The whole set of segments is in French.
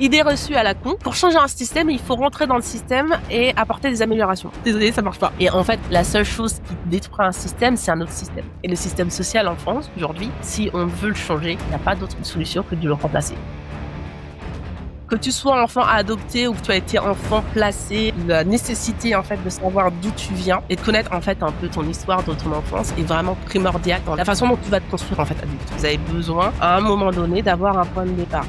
Idée reçue à la con. Pour changer un système, il faut rentrer dans le système et apporter des améliorations. Désolé, ça marche pas. Et en fait, la seule chose qui détruit un système, c'est un autre système. Et le système social en France, aujourd'hui, si on veut le changer, il n'y a pas d'autre solution que de le remplacer. Que tu sois enfant adopté ou que tu as été enfant placé, la nécessité en fait de savoir d'où tu viens et de connaître en fait un peu ton histoire de ton enfance est vraiment primordial dans la façon dont tu vas te construire en fait adulte. Vous avez besoin à un moment donné d'avoir un point de départ.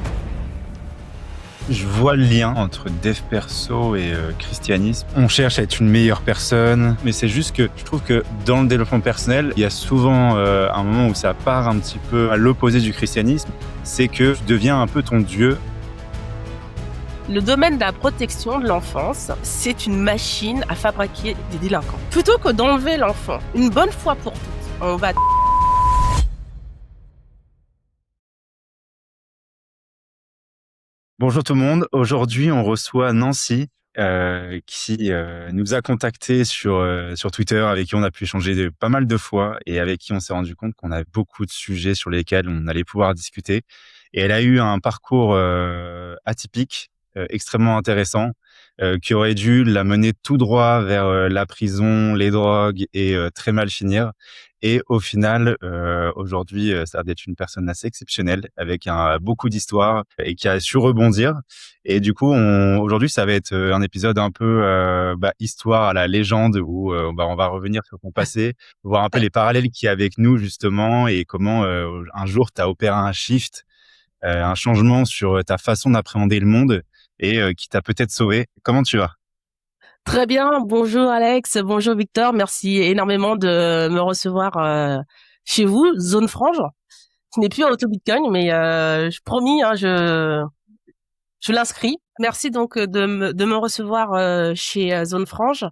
Je vois le lien entre dev perso et christianisme. On cherche à être une meilleure personne, mais c'est juste que je trouve que dans le développement personnel, il y a souvent un moment où ça part un petit peu à l'opposé du christianisme, c'est que tu deviens un peu ton Dieu. Le domaine de la protection de l'enfance, c'est une machine à fabriquer des délinquants. Plutôt que d'enlever l'enfant, une bonne fois pour toutes, on va... Bonjour tout le monde, aujourd'hui on reçoit Nancy qui nous a contactés sur Twitter, avec qui on a pu échanger pas mal de fois et avec qui on s'est rendu compte qu'on avait beaucoup de sujets sur lesquels on allait pouvoir discuter. Et elle a eu un parcours atypique, extrêmement intéressant, qui aurait dû la mener tout droit vers la prison, les drogues et très mal finir. Et au final, aujourd'hui, ça a l'air d'être une personne assez exceptionnelle, avec beaucoup d'histoires et qui a su rebondir. Et du coup, aujourd'hui, ça va être un épisode un peu histoire à la légende, où on va revenir sur ton passé, voir un peu les parallèles qu'il y a avec nous, justement, et comment un jour, tu as opéré un shift, un changement sur ta façon d'appréhender le monde et qui t'a peut-être sauvé. Comment tu vas ? Très bien, bonjour Alex, bonjour Victor, merci énormément de me recevoir chez vous, Zone Frange. Ce n'est plus Auto Bitcoin, mais je promis, hein, je l'inscris. Merci donc de me recevoir chez Zone Frange.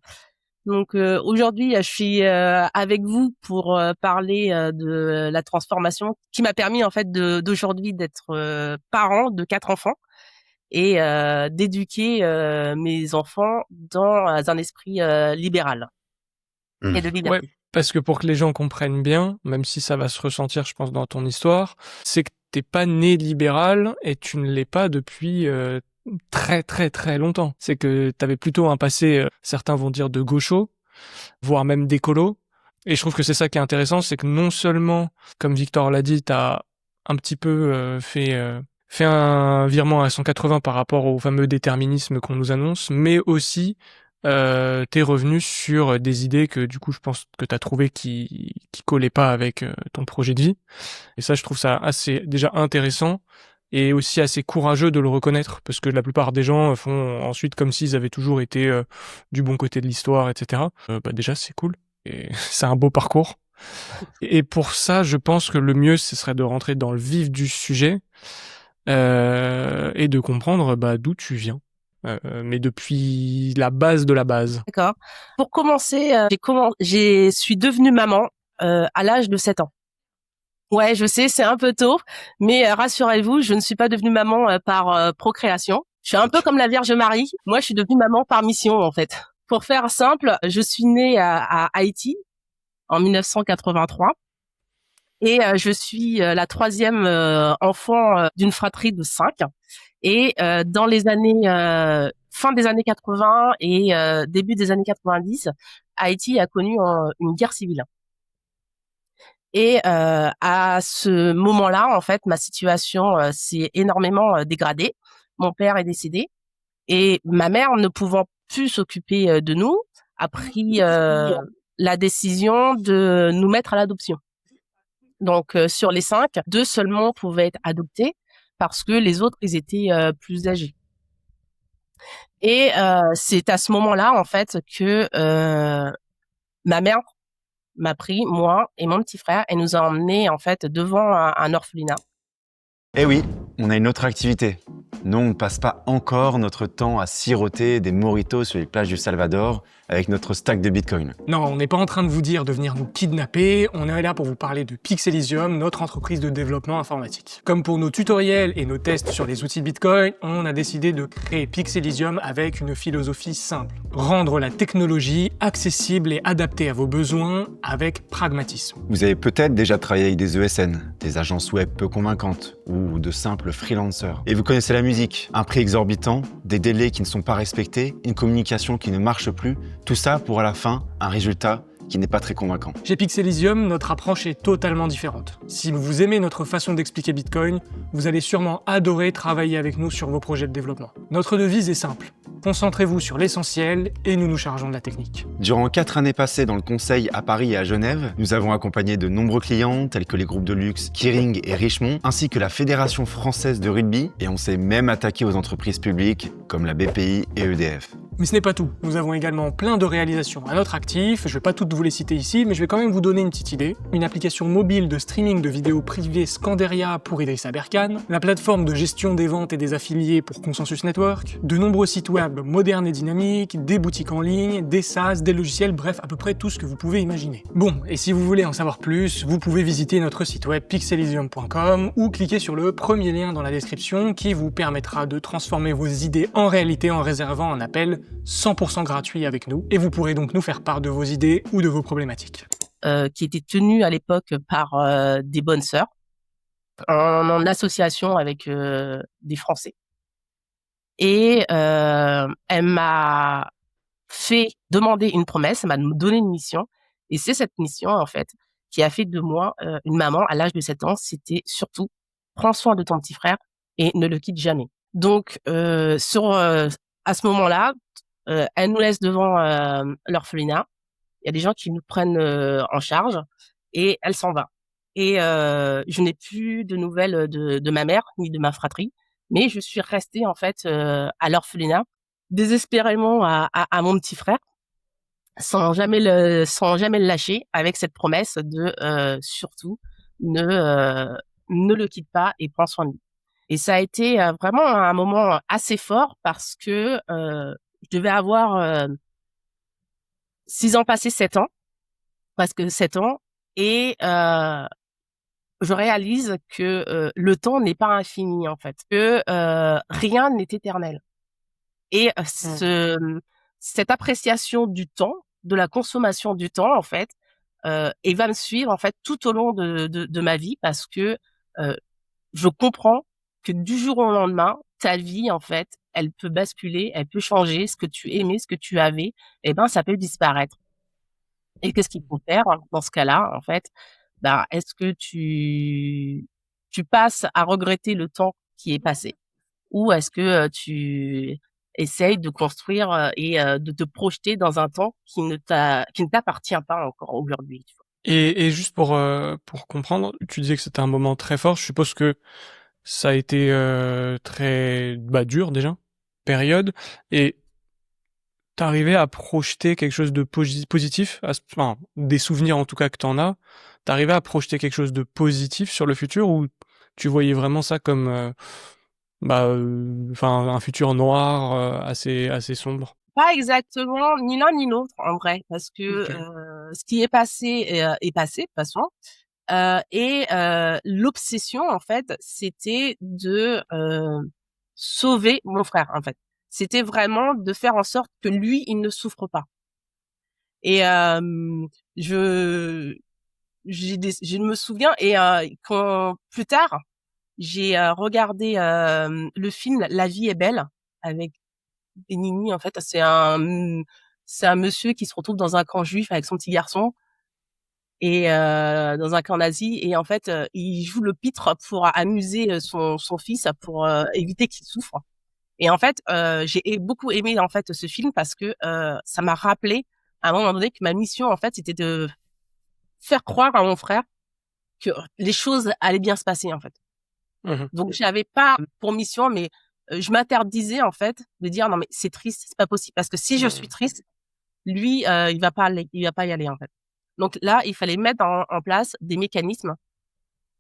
Donc aujourd'hui, je suis avec vous pour parler de la transformation qui m'a permis en fait d'aujourd'hui d'être parent de 4 enfants et d'éduquer mes enfants dans un esprit libéral et de liberté. Ouais, parce que pour que les gens comprennent bien, même si ça va se ressentir, je pense, dans ton histoire, c'est que t'es pas né libéral et tu ne l'es pas depuis très très très longtemps. C'est que t'avais plutôt un passé, certains vont dire de gaucho, voire même d'écolo. Et je trouve que c'est ça qui est intéressant, c'est que non seulement, comme Victor l'a dit, t'as un petit peu fait un virement à 180 par rapport au fameux déterminisme qu'on nous annonce, mais aussi t'es revenu sur des idées que du coup je pense que t'as trouvé qui collaient pas avec ton projet de vie. Et ça, je trouve ça assez déjà intéressant et aussi assez courageux de le reconnaître, parce que la plupart des gens font ensuite comme s'ils avaient toujours été du bon côté de l'histoire, etc. Déjà c'est cool et c'est un beau parcours. Et pour ça, je pense que le mieux, ce serait de rentrer dans le vif du sujet et de comprendre d'où tu viens. Mais depuis la base de la base. D'accord. Pour commencer, je suis devenue maman à l'âge de 7 ans. Ouais, je sais, c'est un peu tôt, mais rassurez-vous, je ne suis pas devenue maman par procréation. Je suis un peu comme la Vierge Marie. Moi, je suis devenue maman par mission, en fait. Pour faire simple, je suis née à Haïti en 1983 et je suis la 3e enfant d'une fratrie de 5. Et dans les années fin des années 80 et début des années 90, Haïti a connu une guerre civile. Et à ce moment-là, en fait, ma situation s'est énormément dégradée. Mon père est décédé et ma mère, ne pouvant plus s'occuper de nous, a pris la décision de nous mettre à l'adoption. Donc sur les 5, 2 seulement pouvaient être adoptés parce que les autres, ils étaient plus âgés. Et c'est à ce moment-là, en fait, que ma mère m'a pris, moi et mon petit frère, et nous a emmenés, en fait, devant un orphelinat. Eh oui, on a une autre activité. Nous, on ne passe pas encore notre temps à siroter des mojitos sur les plages du Salvador avec notre stack de Bitcoin. Non, on n'est pas en train de vous dire de venir nous kidnapper, on est là pour vous parler de Pixelysium, notre entreprise de développement informatique. Comme pour nos tutoriels et nos tests sur les outils Bitcoin, on a décidé de créer Pixelysium avec une philosophie simple. Rendre la technologie accessible et adaptée à vos besoins avec pragmatisme. Vous avez peut-être déjà travaillé avec des ESN, des agences web peu convaincantes, ou de simples le freelancer. Et vous connaissez la musique, un prix exorbitant, des délais qui ne sont pas respectés, une communication qui ne marche plus, tout ça pour à la fin un résultat qui n'est pas très convaincant. Chez Pixelysium, notre approche est totalement différente. Si vous aimez notre façon d'expliquer Bitcoin, vous allez sûrement adorer travailler avec nous sur vos projets de développement. Notre devise est simple. Concentrez-vous sur l'essentiel et nous nous chargeons de la technique. Durant 4 années passées dans le conseil à Paris et à Genève, nous avons accompagné de nombreux clients tels que les groupes de luxe Kering et Richemont, ainsi que la Fédération française de rugby, et on s'est même attaqué aux entreprises publiques comme la BPI et EDF. Mais ce n'est pas tout. Nous avons également plein de réalisations à notre actif. Je ne vais pas toutes vous les citer ici, mais je vais quand même vous donner une petite idée. Une application mobile de streaming de vidéos privées Scanderia pour Idrissa Berkane, la plateforme de gestion des ventes et des affiliés pour Consensus Network, de nombreux sites web modernes et dynamiques, des boutiques en ligne, des SaaS, des logiciels, bref, à peu près tout ce que vous pouvez imaginer. Bon, et si vous voulez en savoir plus, vous pouvez visiter notre site web pixelysium.com ou cliquer sur le premier lien dans la description qui vous permettra de transformer vos idées en réalité en réservant un appel 100% gratuit avec nous, et vous pourrez donc nous faire part de vos idées ou de vos problématiques. Qui était tenue à l'époque par des bonnes sœurs, en association avec des Français. Et elle m'a fait demander une promesse, elle m'a donné une mission, et c'est cette mission, en fait, qui a fait de moi une maman à l'âge de 7 ans. C'était surtout, prends soin de ton petit frère et ne le quitte jamais. Donc, à ce moment-là, elle nous laisse devant l'orphelinat. Il y a des gens qui nous prennent en charge et elle s'en va. Et je n'ai plus de nouvelles de ma mère ni de ma fratrie, mais je suis restée en fait à l'orphelinat, désespérément à mon petit frère, sans jamais le lâcher, avec cette promesse de surtout ne le quitte pas et prends soin de lui. Et ça a été vraiment un moment assez fort parce que je devais avoir 6 ans passés, 7 ans, presque 7 ans, et je réalise que le temps n'est pas infini en fait, que rien n'est éternel. Et cette appréciation du temps, de la consommation du temps en fait, et va me suivre en fait tout au long de ma vie parce que je comprends que du jour au lendemain, ta vie en fait, elle peut basculer, elle peut changer, ce que tu aimais, ce que tu avais, eh ben ça peut disparaître. Et qu'est-ce qu'il faut faire dans ce cas-là en fait? Ben est-ce que tu passes à regretter le temps qui est passé ou est-ce que tu essayes de construire et de te projeter dans un temps qui ne t'appartient pas encore aujourd'hui, tu vois? Et juste pour comprendre, tu disais que c'était un moment très fort. Je suppose que ça a été très dur déjà, période, et t'arrivais à projeter quelque chose de positif, enfin, des souvenirs en tout cas que t'en as, t'arrivais à projeter quelque chose de positif sur le futur ou tu voyais vraiment ça comme un futur noir assez sombre? Pas exactement, ni l'un ni l'autre en vrai, parce que Ok. ce qui est passé est passé de toute façon. Et l'obsession en fait, c'était de sauver mon frère en fait. C'était vraiment de faire en sorte que lui, il ne souffre pas. Et je me souviens et quand plus tard, j'ai regardé le film La vie est belle avec Benigni en fait. C'est un monsieur qui se retrouve dans un camp juif avec son petit garçon et dans un camp nazi et en fait il joue le pitre pour amuser son fils pour éviter qu'il souffre. Et en fait j'ai beaucoup aimé en fait ce film parce que ça m'a rappelé à un moment donné que ma mission en fait c'était de faire croire à mon frère que les choses allaient bien se passer en fait. Mhm. Donc j'avais pas pour mission mais je m'interdisais en fait de dire non mais c'est triste, c'est pas possible parce que si je suis triste, lui il va pas y aller en fait. Donc là, il fallait mettre en place des mécanismes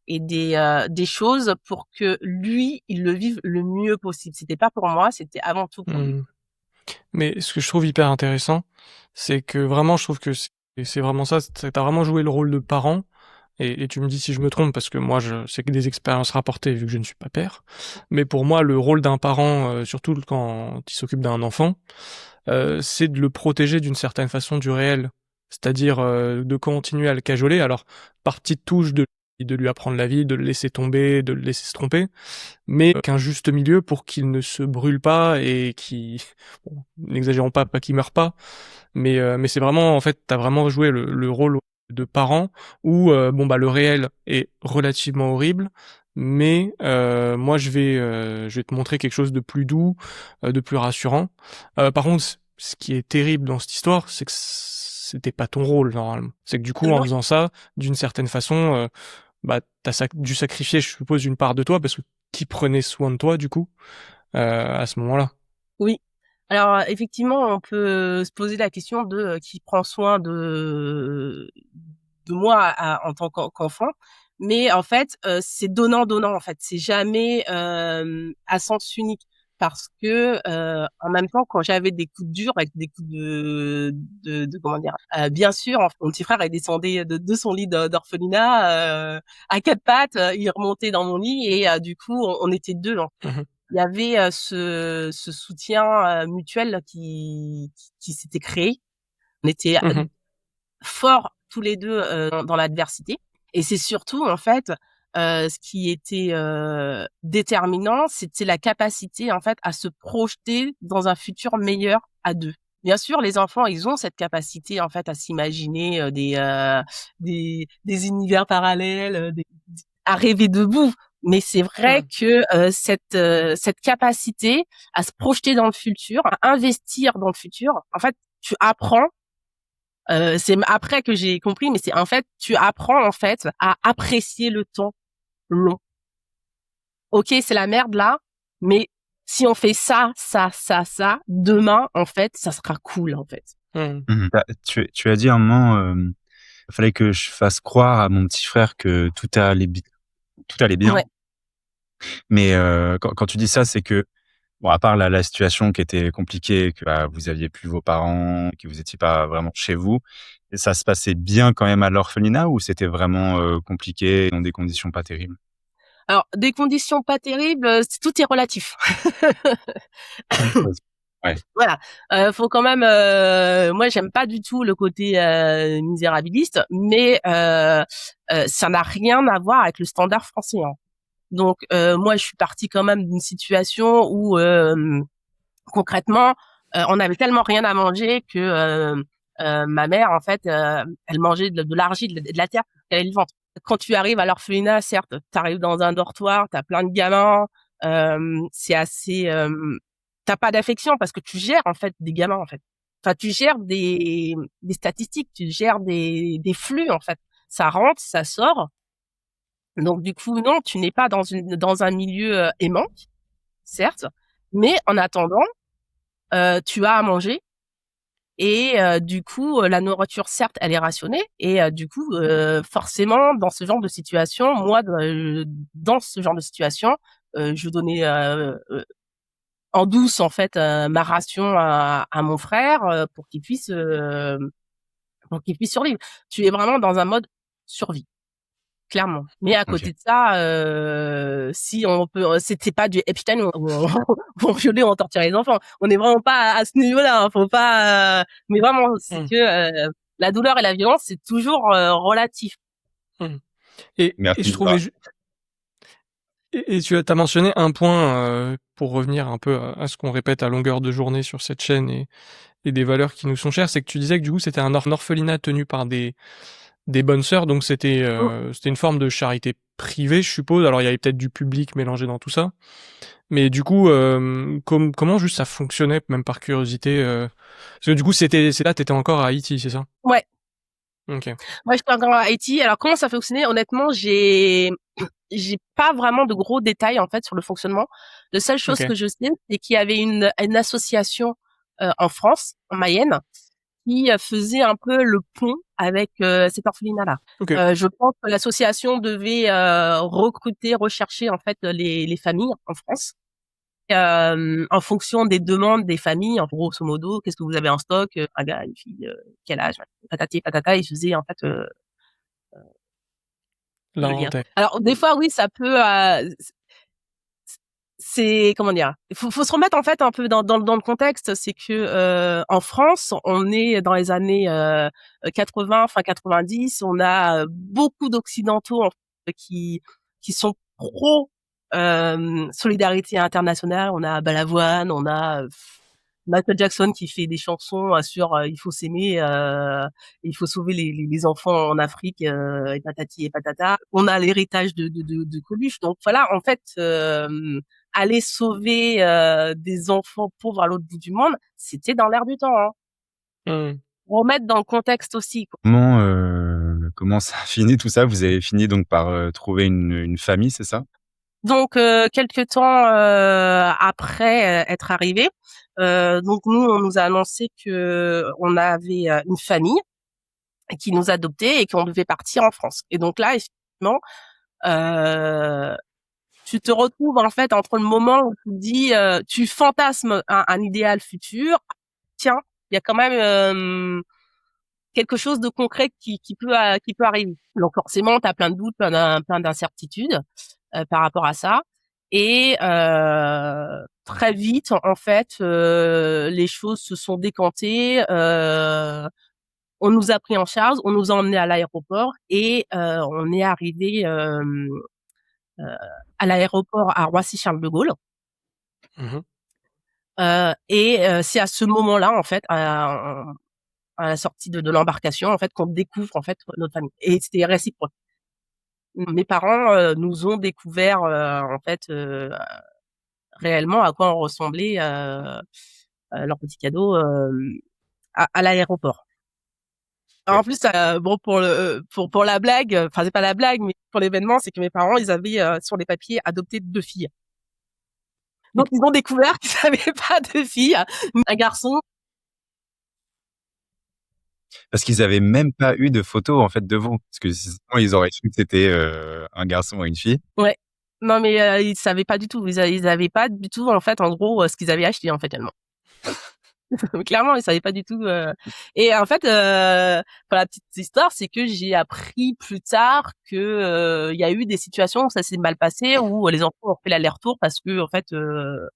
et des choses pour que lui, il le vive le mieux possible. C'était pas pour moi, c'était avant tout pour lui. Mhm. Mais ce que je trouve hyper intéressant, c'est que vraiment, je trouve que c'est vraiment ça, t'as vraiment joué le rôle de parent, et tu me dis si je me trompe, parce que moi, c'est que des expériences rapportées, vu que je ne suis pas père, mais pour moi, le rôle d'un parent, surtout quand il s'occupe d'un enfant, c'est de le protéger d'une certaine façon du réel, c'est-à-dire de continuer à le cajoler, alors par petites touches de de lui apprendre la vie, de le laisser tomber, de le laisser se tromper, mais qu'un juste milieu pour qu'il ne se brûle pas et qu'il, bon, n'exagérons pas qu'il meure pas, mais c'est vraiment, en fait, t'as vraiment joué le rôle de parent où, le réel est relativement horrible, mais moi je vais te montrer quelque chose de plus doux, de plus rassurant. Par contre, ce qui est terrible dans cette histoire, c'est que c'était pas ton rôle normalement. C'est que du coup, en Non. faisant ça, d'une certaine façon, t'as dû sacrifier, je suppose, une part de toi parce que qui prenait soin de toi du coup à ce moment-là. Oui. Alors effectivement, on peut se poser la question de qui prend soin de moi en tant qu'enfant, mais en fait, c'est donnant-donnant en fait. C'est jamais à sens unique parce que en même temps, quand j'avais des coups durs avec des coups de comment dire, bien sûr, mon petit frère est descendu de son lit d'orphelinat à quatre pattes, il remontait dans mon lit et du coup, on était deux. Mhm. Il y avait ce soutien mutuel là, qui s'était créé. On était Mhm. forts tous les deux dans l'adversité. Et c'est surtout en fait ce qui était déterminant, c'était la capacité en fait à se projeter dans un futur meilleur à deux. Bien sûr, les enfants, ils ont cette capacité en fait à s'imaginer des univers parallèles, à rêver debout. Mais c'est vrai que cette capacité à se projeter dans le futur, à investir dans le futur, en fait, tu apprends. C'est après que j'ai compris, mais c'est en fait, tu apprends en fait à apprécier le temps long. Ok, c'est la merde là, mais si on fait ça, ça, demain, en fait, ça sera cool en fait. Mhm. Tu as dit un moment, il fallait que je fasse croire à mon petit frère que tout allait bien. Ouais. Mais quand tu dis ça, c'est que bon, à part la situation qui était compliquée, que vous aviez plus vos parents, que vous étiez pas vraiment chez vous, et ça se passait bien quand même à l'orphelinat ou c'était vraiment compliqué dans des conditions pas terribles? Alors, des conditions pas terribles, tout est relatif. Ouais. Voilà, faut quand même. Moi, j'aime pas du tout le côté misérabiliste, mais ça n'a rien à voir avec le standard français. Hein. Donc, moi, je suis partie quand même d'une situation où concrètement, on avait tellement rien à manger que ma mère, en fait, elle mangeait de l'argile, de la terre qu'elle allait le ventre. Quand tu arrives à l'orphelinat, certes, tu arrives dans un dortoir, t'as plein de gamins, c'est assez, t'as pas d'affection parce que tu gères en fait des gamins en fait. Enfin, tu gères des statistiques, tu gères des flux en fait. Ça rentre, ça sort. Donc du coup, non, tu n'es pas dans un milieu aimant, certes, mais en attendant, tu as à manger. Et du coup, la nourriture, certes, elle est rationnée. Et du coup, forcément, dans ce genre de situation, moi, dans ce genre de situation, je donnais en douce, en fait, ma ration à mon frère pour qu'il puisse survivre. Tu es vraiment dans un mode survie. Clairement. Mais à côté Ok. de ça, si on peut, c'était pas du Epstein où on violait, on torturait les enfants. On n'est vraiment pas à ce niveau-là. Hein, faut pas. Mais vraiment, c'est que la douleur et la violence, c'est toujours relatif. Et je Merci. trouvais et tu as mentionné un point pour revenir un peu à ce qu'on répète à longueur de journée sur cette chaîne et des valeurs qui nous sont chères, c'est que tu disais que du coup c'était un orphelinat tenu par des bonnes sœurs, donc c'était une forme de charité privée, je suppose. Alors il y avait peut-être du public mélangé dans tout ça, mais du coup comment juste ça fonctionnait, même par curiosité parce que du coup c'est là t'étais encore à Haïti, c'est ça? Ouais. Ok. Moi, j'étais encore à Haïti. Alors, comment ça fonctionnait? Honnêtement, j'ai pas vraiment de gros détails, en fait, sur le fonctionnement. La seule chose Ok. que je sais, c'est qu'il y avait une association en France, en Mayenne, qui faisait un peu le pont avec cet orphelinat-là. Ok. Je pense que l'association devait rechercher, en fait, les familles en France. En fonction des demandes des familles, en grosso modo, qu'est-ce que vous avez en stock? Un gars, une fille, quel âge? Patati patata, ils faisaient en fait le lien. L'inventaire. Alors des fois, oui, ça peut. C'est comment dire? Faut se remettre en fait un peu dans le contexte. C'est que en France, on est dans les années 80, fin 90. On a beaucoup d'occidentaux qui sont pro solidarité internationale. On a Balavoine, on a Michael Jackson qui fait des chansons sur il faut s'aimer, il faut sauver les enfants en Afrique, et patati et patata. On a l'héritage de Coluche. Donc voilà, en fait, aller sauver des enfants pauvres à l'autre bout du monde, c'était dans l'air du temps. Hein. Remettre dans le contexte aussi. Quoi. Comment ça a fini tout ça? Vous avez fini donc par trouver une famille, c'est ça? Donc quelques temps après être arrivé, donc nous on nous a annoncé que on avait une famille qui nous adoptait et qu'on devait partir en France. Et donc là effectivement tu te retrouves en fait entre le moment où tu dis tu fantasmes un idéal futur, tiens, il y a quand même quelque chose de concret qui peut arriver. Donc forcément, tu as plein de doutes, plein d'incertitudes par rapport à ça. Et très vite, en fait, les choses se sont décantées. On nous a pris en charge, on nous a emmenés à l'aéroport et on est arrivé à l'aéroport à Roissy-Charles de Gaulle. Et c'est à ce moment-là, en fait, à la sortie de l'embarcation, en fait, qu'on découvre en fait notre famille. Et c'était réciproque. Mes parents nous ont découvert en fait réellement à quoi on ressemblait leur petit cadeau à l'aéroport. Alors, en plus, bon pour la blague, enfin c'est pas la blague, mais pour l'événement, c'est que mes parents ils avaient sur les papiers adopté 2 filles. Donc ils ont découvert qu'ils n'avaient pas de filles, un garçon. Parce qu'ils avaient même pas eu de photos en fait de vous, parce que sinon ils auraient su que c'était un garçon et une fille. Ouais. Non mais ils savaient pas du tout. Ils avaient pas du tout en fait en gros ce qu'ils avaient acheté en fait tellement. Clairement ils savaient pas du tout. Et en fait pour la petite histoire c'est que j'ai appris plus tard que il y a eu des situations où ça s'est mal passé où les enfants ont fait l'aller-retour parce que en fait le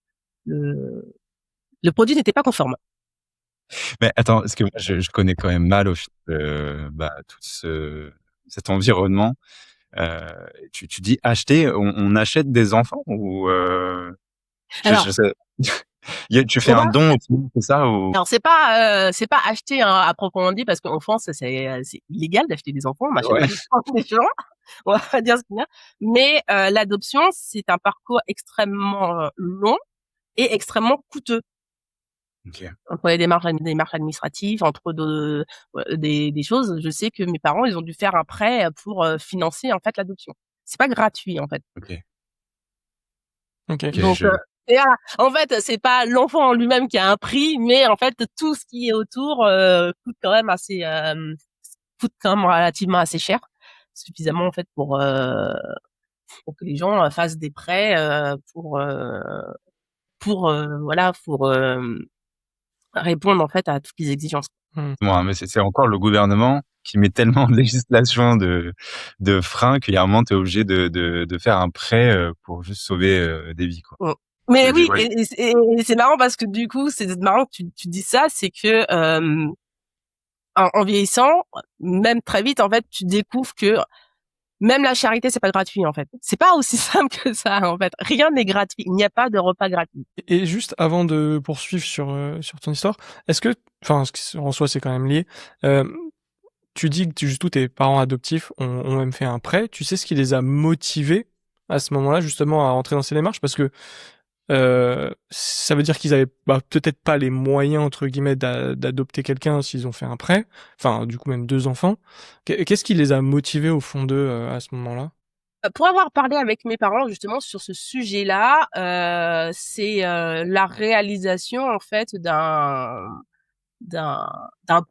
produit n'était pas conforme. Mais attends, parce que moi, je connais quand même mal au tout cet environnement. Tu dis acheter, on achète des enfants ou Alors, tu fais un don au final, c'est ça ou... Alors c'est pas acheter hein, à proprement dit parce qu'en France c'est illégal d'acheter des enfants, on n'achète pas des gens, on va dire ce qu'il y a. Mais l'adoption c'est un parcours extrêmement long et extrêmement coûteux. Okay. Entre les démarches administratives, entre des choses, je sais que mes parents ils ont dû faire un prêt pour financer en fait l'adoption. C'est pas gratuit en fait. Ok. Donc et voilà. En fait, c'est pas l'enfant en lui-même qui a un prix, mais en fait tout ce qui est autour coûte quand même relativement assez cher, suffisamment en fait pour que les gens fassent des prêts pour répondre en fait à toutes les exigences. Ouais, mais c'est encore le gouvernement qui met tellement de législation de freins qu'il y a un moment t'es obligé de faire un prêt pour juste sauver des vies quoi. Mais oui, et c'est marrant parce que du coup, c'est marrant que tu dis ça, c'est que en vieillissant, même très vite, en fait, tu découvres que même la charité, c'est pas gratuit, en fait. C'est pas aussi simple que ça, en fait. Rien n'est gratuit. Il n'y a pas de repas gratuit. Et juste avant de poursuivre sur ton histoire, est-ce que, enfin, en soi, c'est quand même lié. Tu dis que tous tes parents adoptifs ont même fait un prêt. Tu sais ce qui les a motivés à ce moment-là, justement, à entrer dans ces démarches, parce que ça veut dire qu'ils avaient peut-être pas les moyens entre guillemets d'adopter quelqu'un s'ils ont fait un prêt, enfin du coup même 2 enfants. Qu'est-ce qui les a motivés au fond d'eux à ce moment-là? Pour avoir parlé avec mes parents justement sur ce sujet-là, c'est la réalisation en fait d'un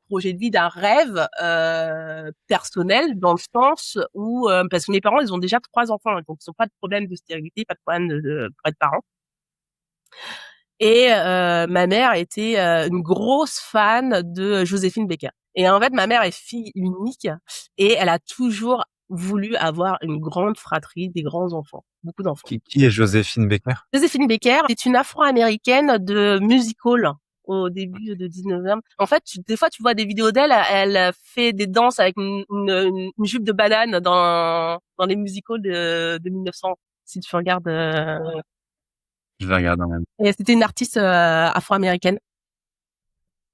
projet de vie, d'un rêve personnel dans le sens où parce que mes parents ils ont déjà 3 enfants donc ils n'ont pas de problème de stérilité, pas de problème pour être parents. Et ma mère était une grosse fan de Joséphine Baker. Et en fait, ma mère est fille unique et elle a toujours voulu avoir une grande fratrie, des grands enfants, beaucoup d'enfants. Qui est Joséphine Baker? Joséphine Baker est une Afro-américaine de music hall au début de 19e. En fait, des fois, tu vois des vidéos d'elle, elle fait des danses avec une jupe de banane dans les musicals de 1900. Si tu regardes. Je vais regarder en même temps. Et c'était une artiste afro-américaine.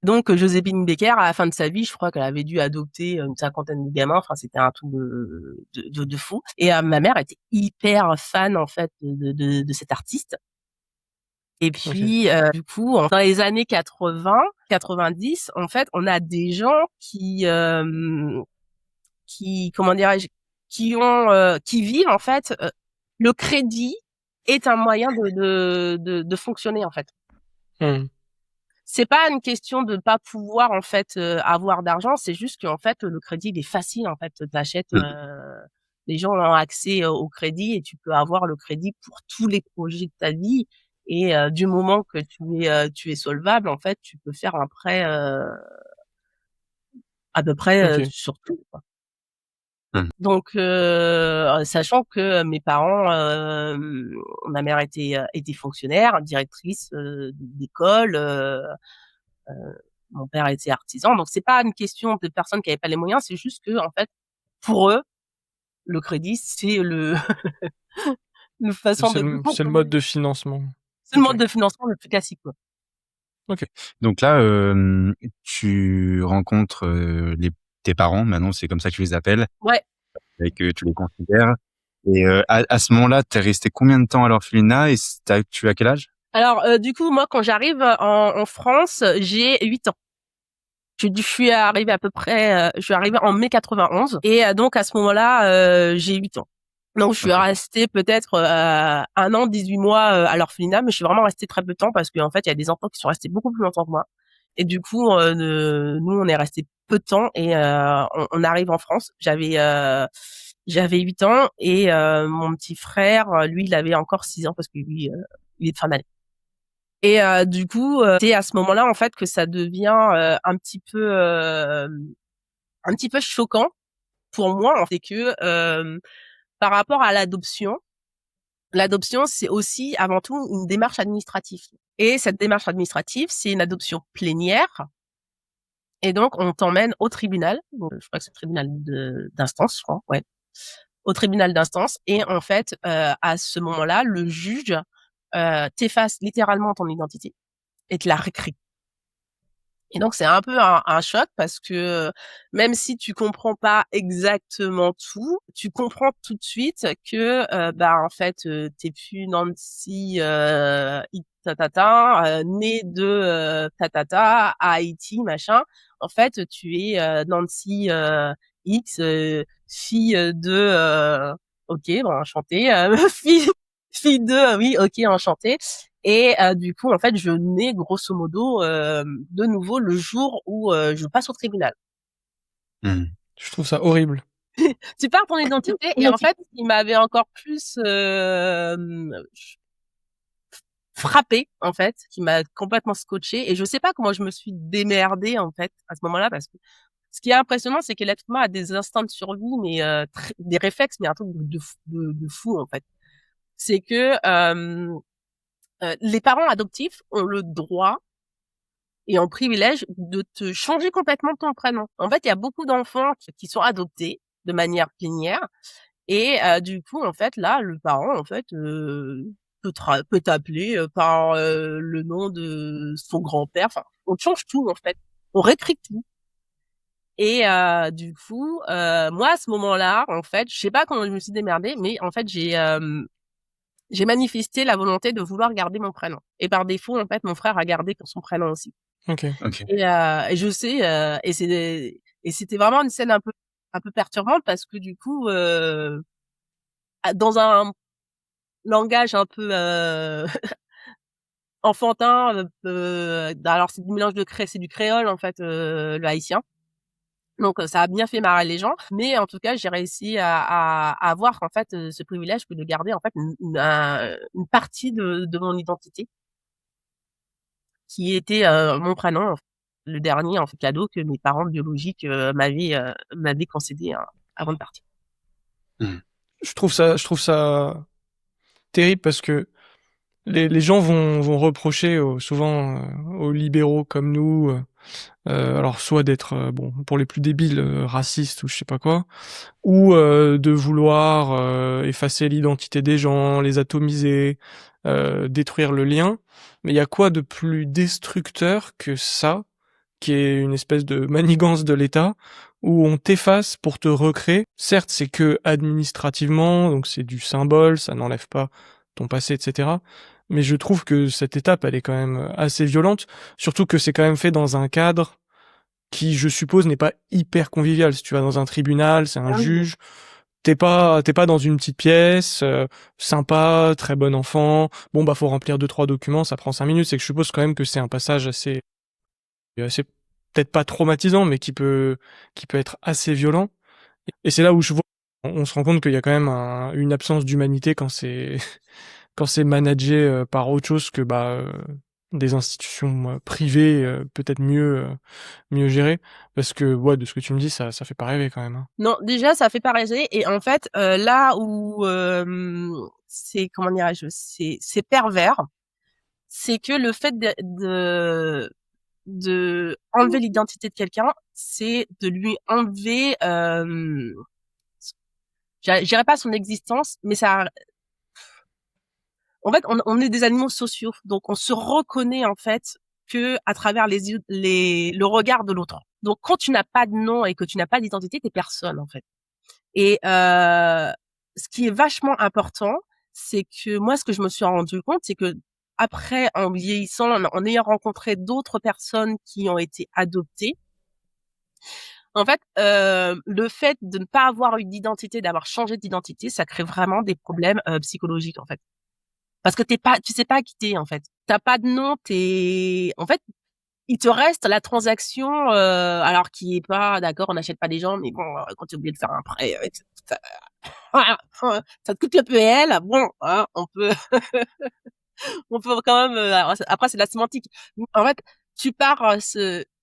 Donc, Joséphine Baker, à la fin de sa vie, je crois qu'elle avait dû adopter une cinquantaine de gamins. Enfin, c'était un truc de fou. Et ma mère était hyper fan, en fait, de cette artiste. Et puis, du coup, dans les années 80, 90, en fait, on a des gens comment dirais-je, qui vivent, en fait, le crédit est un moyen de fonctionner, en fait. C'est pas une question de pas pouvoir en fait avoir d'argent, c'est juste qu'en fait le crédit il est facile en fait. T'achètes, les gens ont accès au crédit et tu peux avoir le crédit pour tous les projets de ta vie. Et du moment que tu es solvable, en fait, tu peux faire un prêt à peu près Ok. sur tout, quoi. Donc, sachant que mes parents, ma mère était fonctionnaire, directrice d'école. Mon père était artisan, donc c'est pas une question de personnes qui avaient pas les moyens, c'est juste que en fait, pour eux, le crédit c'est le une façon de C'est le mode de financement. c'est le Ok. mode de financement le plus classique, quoi. Ok. Donc là, tu rencontres tes parents, maintenant c'est comme ça que tu les appelles, Ouais. et que tu les considères. Et à ce moment-là, t'es resté combien de temps à l'orphelinat et tu as quel âge? Alors, du coup, moi, quand j'arrive en France, j'ai 8 ans. Je suis arrivée à peu près, je suis arrivée en mai 91 et donc à ce moment-là, j'ai 8 ans. Donc je suis Ok. restée peut-être 1 an, 18 mois à l'orphelinat, mais je suis vraiment restée très peu de temps parce qu'en fait, il y a des enfants qui sont restés beaucoup plus longtemps que moi. Et du coup, nous, on est restés peu de temps et on arrive en France. J'avais 8 ans et mon petit frère, lui, il avait encore 6 ans parce que lui, il est de fin d'année. Et du coup, c'est à ce moment-là en fait que ça devient un petit peu choquant pour moi. C'est que par rapport à l'adoption c'est aussi avant tout une démarche administrative. Et cette démarche administrative, c'est une adoption plénière. Et donc on t'emmène au tribunal. Donc, je crois que c'est le tribunal d'instance, je crois. Ouais, au tribunal d'instance. Et en fait, à ce moment-là, le juge t'efface littéralement ton identité et te la réécrit. Et donc c'est un peu un choc parce que même si tu comprends pas exactement tout, tu comprends tout de suite que en fait t'es plus Nancy tatata née de tatata à Haïti machin. En fait tu es Nancy X fille de ok bon enchantée fille de oui ok enchantée. Et du coup, en fait, je nais grosso modo de nouveau le jour où je passe au tribunal. Je trouve ça horrible. Tu perds ton identité et en fait, il m'avait encore plus frappé en fait, qui m'a complètement scotché et je sais pas comment je me suis démerdée en fait à ce moment-là parce que ce qui est impressionnant, c'est que l'être humain a des instincts de survie, mais des réflexes, mais un truc de fou en fait. C'est que les parents adoptifs ont le droit et en privilège de te changer complètement ton prénom. En fait, il y a beaucoup d'enfants qui sont adoptés de manière plénière et du coup, en fait, là, le parent, en fait, peut t'appeler par le nom de son grand-père. Enfin, on change tout, en fait. On réécrit tout. Et du coup, moi, à ce moment-là, en fait, je sais pas comment je me suis démerdée, mais en fait, j'ai manifesté la volonté de vouloir garder mon prénom. Et par défaut, en fait, mon frère a gardé son prénom aussi. Ok. Et je sais et c'était vraiment une scène un peu perturbante parce que du coup dans un langage un peu enfantin alors c'est du mélange c'est du créole en fait le haïtien. Donc ça a bien fait marrer les gens, mais en tout cas, j'ai réussi à avoir en fait ce privilège que de garder en fait une partie de mon identité qui était mon prénom, le dernier en fait cadeau que mes parents biologiques m'avaient concédé avant de partir. Je trouve ça terrible parce que les gens vont reprocher souvent aux libéraux comme nous, alors soit d'être bon pour les plus débiles racistes ou je sais pas quoi, ou de vouloir effacer l'identité des gens, les atomiser, détruire le lien. Mais il y a quoi de plus destructeur que ça, qui est une espèce de manigance de l'État, où on t'efface pour te recréer. Certes, c'est que administrativement, donc c'est du symbole, ça n'enlève pas ton passé, etc. Mais je trouve que cette étape, elle est quand même assez violente, surtout que c'est quand même fait dans un cadre qui, je suppose, n'est pas hyper convivial. Si tu vas dans un tribunal, c'est un juge, t'es pas dans une petite pièce, sympa, très bon enfant. Bon, bah, faut remplir 2-3 documents, ça prend 5 minutes. C'est que je suppose quand même que c'est un passage assez peut-être pas traumatisant, mais qui peut être assez violent. Et c'est là où on se rend compte qu'il y a quand même une absence d'humanité quand c'est quand c'est managé par autre chose que des institutions privées peut-être mieux gérées, parce que ouais, de ce que tu me dis, ça fait pas rêver quand même, hein. Non, déjà, ça fait pas rêver. Et en fait, là où c'est, comment dirais-je, c'est pervers, c'est que le fait de enlever l'identité de quelqu'un, c'est de lui enlever, je dirais pas son existence, mais ça, en fait, on est des animaux sociaux, donc on se reconnaît en fait que à travers le regard de l'autre. Donc quand tu n'as pas de nom et que tu n'as pas d'identité, t'es personne en fait. Et ce qui est vachement important, c'est que moi, ce que je me suis rendu compte, c'est que après, en vieillissant, en ayant rencontré d'autres personnes qui ont été adoptées, en fait, le fait de ne pas avoir eu d'identité, d'avoir changé d'identité, ça crée vraiment des problèmes psychologiques en fait. Parce que tu sais pas qui t'es en fait. T'as pas de nom, en fait, il te reste la transaction, alors qui est pas, d'accord, on n'achète pas des gens, mais bon, quand tu es obligé de faire un prêt, ça, ça te coûte le PL, bon, hein, on peut, on peut quand même, après c'est de la sémantique. En fait, tu pars,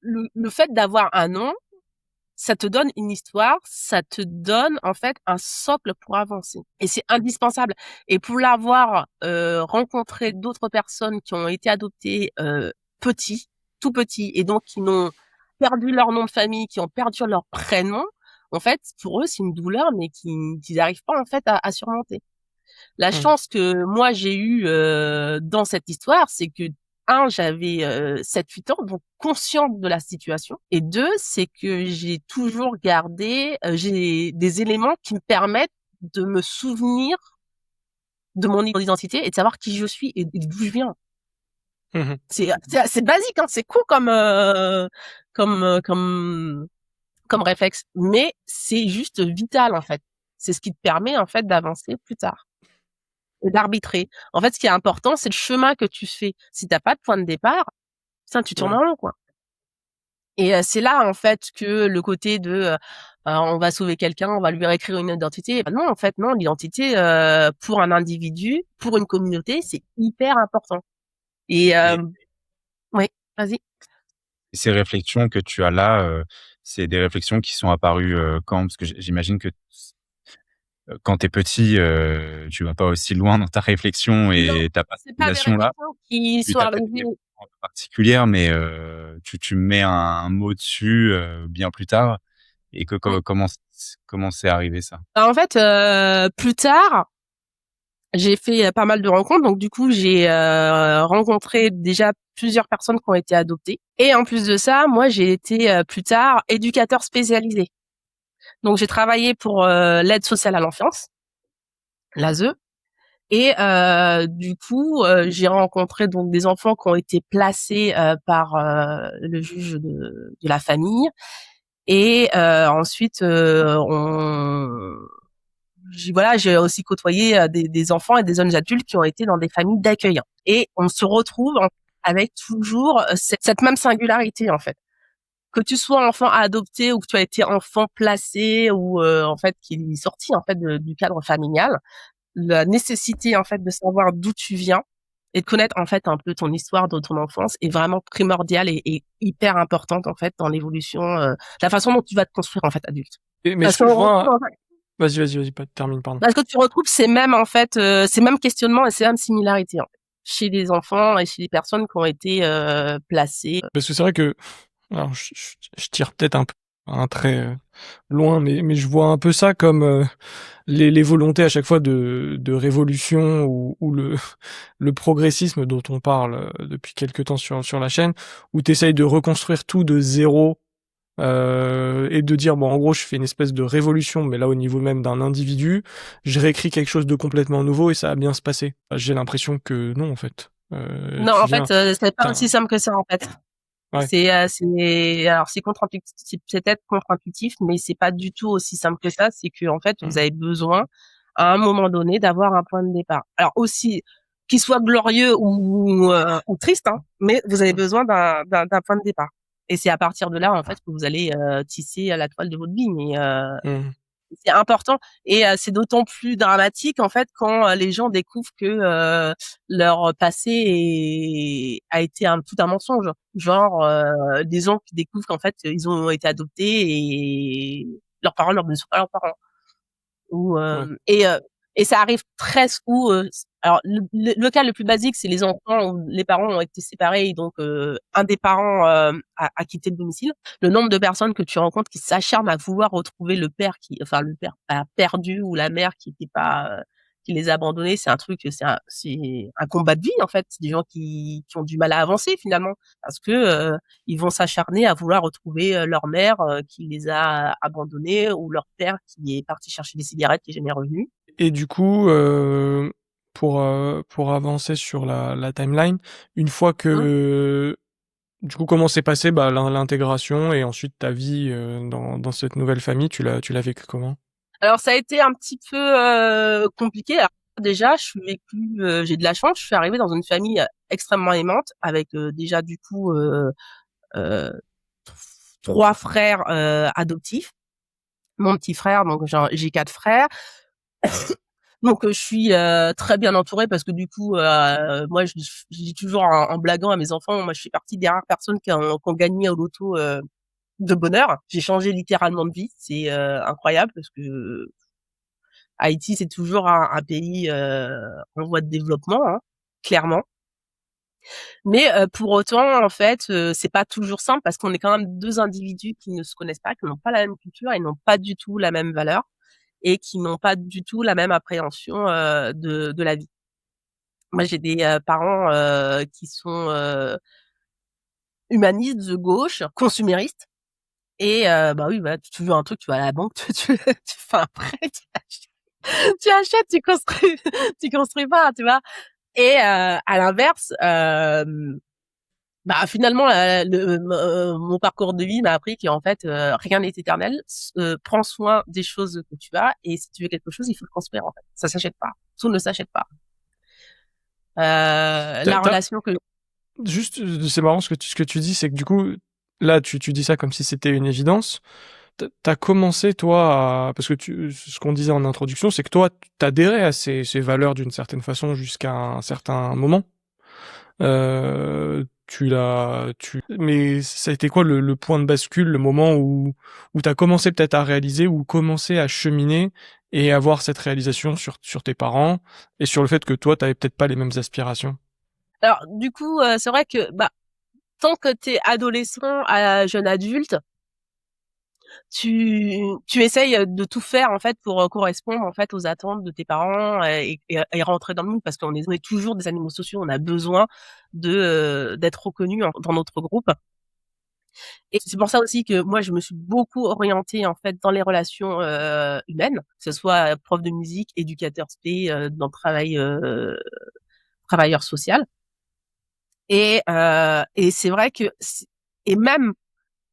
le fait d'avoir un nom, ça te donne une histoire, ça te donne en fait un socle pour avancer. Et c'est indispensable. Et pour l'avoir rencontré d'autres personnes qui ont été adoptées petits, tout petits, et donc qui n'ont perdu leur nom de famille, qui ont perdu leur prénom, en fait, pour eux, c'est une douleur, mais qu'ils n'arrivent pas en fait à surmonter. La chance que moi j'ai eue dans cette histoire, c'est que j'avais 7-8 ans, donc consciente de la situation. Et deux, c'est que j'ai toujours gardé, j'ai des éléments qui me permettent de me souvenir de mon identité et de savoir qui je suis et d'où je viens. C'est basique, hein, c'est con comme réflexe, mais c'est juste vital en fait. C'est ce qui te permet en fait d'avancer plus tard et d'arbitrer. En fait, ce qui est important, c'est le chemin que tu fais. Si t'as pas de point de départ, putain, tu tournes en rond, quoi. Et c'est là, en fait, que le côté de on va sauver quelqu'un, on va lui réécrire une identité. Non, en fait, non, l'identité pour un individu, pour une communauté, c'est hyper important. Et oui, vas-y. Ces réflexions que tu as là, c'est des réflexions qui sont apparues quand? Parce que j'imagine que quand t'es petit, tu vas pas aussi loin dans ta réflexion Non, et t'as pas c'est cette pas des relation-là. réflexions qui Tu sont as peut-être des arrivées. réflexions un peu particulières, mais tu mets un mot dessus bien plus tard. Et que Oui. comment c'est arrivé ça? En fait, plus tard, j'ai fait pas mal de rencontres, donc du coup j'ai rencontré déjà plusieurs personnes qui ont été adoptées. Et en plus de ça, moi j'ai été plus tard éducateur spécialisé. Donc j'ai travaillé pour l'aide sociale à l'enfance, l'ASE, et du coup j'ai rencontré donc des enfants qui ont été placés par le juge de la famille. Et ensuite j'ai aussi côtoyé des enfants et des jeunes adultes qui ont été dans des familles d'accueil. Et on se retrouve avec toujours cette même singularité, en fait. Que tu sois enfant adopté ou que tu as été enfant placé ou en fait qui est sorti en fait du cadre familial, la nécessité en fait de savoir d'où tu viens et de connaître en fait un peu ton histoire de ton enfance est vraiment primordiale et hyper importante en fait dans l'évolution, la façon dont tu vas te construire en fait adulte. Mais Parce ce que je qu'on vois, retrouve, en fait, vas-y, termine, pardon. parce que tu retrouves ces mêmes en fait, ces mêmes questionnements et ces mêmes similarités. En fait. chez les enfants et chez les personnes qui ont été placées. Parce que c'est vrai que, alors je tire peut-être un peu un trait loin, mais je vois un peu ça comme les volontés à chaque fois de révolution ou le progressisme dont on parle depuis quelque temps sur la chaîne, où tu essayes de reconstruire tout de zéro et de dire bon en gros je fais une espèce de révolution mais là au niveau même d'un individu, je réécris quelque chose de complètement nouveau et ça va bien se passer. J'ai l'impression que non en fait. Non, Tu en viens, fait, c'est pas t'as aussi simple que ça, en fait. ouais. Alors c'est contre-intuitif, c'est peut-être contre-intuitif, mais c'est pas du tout aussi simple que ça. C'est que en fait, vous Mmh. avez besoin à un moment donné d'avoir un point de départ. Alors aussi qu'il soit glorieux ou triste, hein, mais vous avez Mmh. besoin d'un point de départ. Et c'est à partir de là en fait que vous allez tisser la toile de votre vie. Mais Mmh. c'est important et c'est d'autant plus dramatique en fait quand les gens découvrent que leur passé a été tout un mensonge. Genre des gens qui découvrent qu'en fait ils ont été adoptés et leurs parents ne sont pas leurs parents. Ou Ouais. et ça arrive très ou alors le cas le plus basique, c'est les enfants où les parents ont été séparés et donc un des parents a quitté le domicile. Le nombre de personnes que tu rencontres qui s'acharnent à vouloir retrouver le père le père a perdu ou la mère qui était pas qui les a abandonnés, c'est un truc, c'est un combat de vie en fait. C'est des gens qui ont du mal à avancer finalement parce que ils vont s'acharner à vouloir retrouver leur mère qui les a abandonnés ou leur père qui est parti chercher des cigarettes qui est jamais revenu. Et du coup, pour avancer sur la timeline, une fois Mmh. que du coup, comment s'est passée bah, l'intégration et ensuite ta vie dans cette nouvelle famille, tu l'as vécu comment? Alors ça a été un petit peu compliqué. Alors, déjà, j'ai de la chance. Je suis arrivée dans une famille extrêmement aimante avec déjà du coup euh, 3 frères adoptifs. Mon petit frère, donc j'ai 4 frères. Donc je suis très bien entourée parce que du coup, moi je dis toujours en blaguant à mes enfants, moi je fais partie des rares personnes qui ont gagné au loto de bonheur. J'ai changé littéralement de vie, c'est incroyable parce que Haïti c'est toujours un pays en voie de développement, hein, clairement. Mais pour autant, en fait, c'est pas toujours simple parce qu'on est quand même 2 individus qui ne se connaissent pas, qui n'ont pas la même culture et n'ont pas du tout la même valeur et qui n'ont pas du tout la même appréhension de la vie. Moi, j'ai des parents qui sont humanistes de gauche, consuméristes et bah oui, bah tu veux un truc, tu vas à la banque, tu fais un prêt, tu achètes, tu construis pas, tu vois. Et à l'inverse, bah finalement, mon parcours de vie m'a appris qu'en fait rien n'est éternel. Prends soin des choses que tu as et si tu veux quelque chose, il faut le construire en fait. Ça s'achète pas, tout ne s'achète pas. T'as, La t'as- relation que Juste, c'est marrant ce que tu dis, c'est que du coup, là, tu dis ça comme si c'était une évidence. T'as commencé, toi, parce que ce qu'on disait en introduction, c'est que toi, t'adhérais à ces valeurs d'une certaine façon jusqu'à un certain moment. Mais ça a été quoi le point de bascule, le moment où t'as commencé peut-être à réaliser ou commencé à cheminer et avoir cette réalisation sur tes parents et sur le fait que toi, t'avais peut-être pas les mêmes aspirations. alors du coup, c'est vrai que bah tant que t'es adolescent à jeune adulte, tu essayes de tout faire en fait pour correspondre en fait aux attentes de tes parents et rentrer dans le moule parce qu'on est toujours des animaux sociaux, on a besoin de d'être reconnus dans notre groupe. Et c'est pour ça aussi que moi je me suis beaucoup orientée en fait dans les relations humaines, que ce soit prof de musique, éducateur spé, dans le travail travailleur social. Et c'est vrai que et même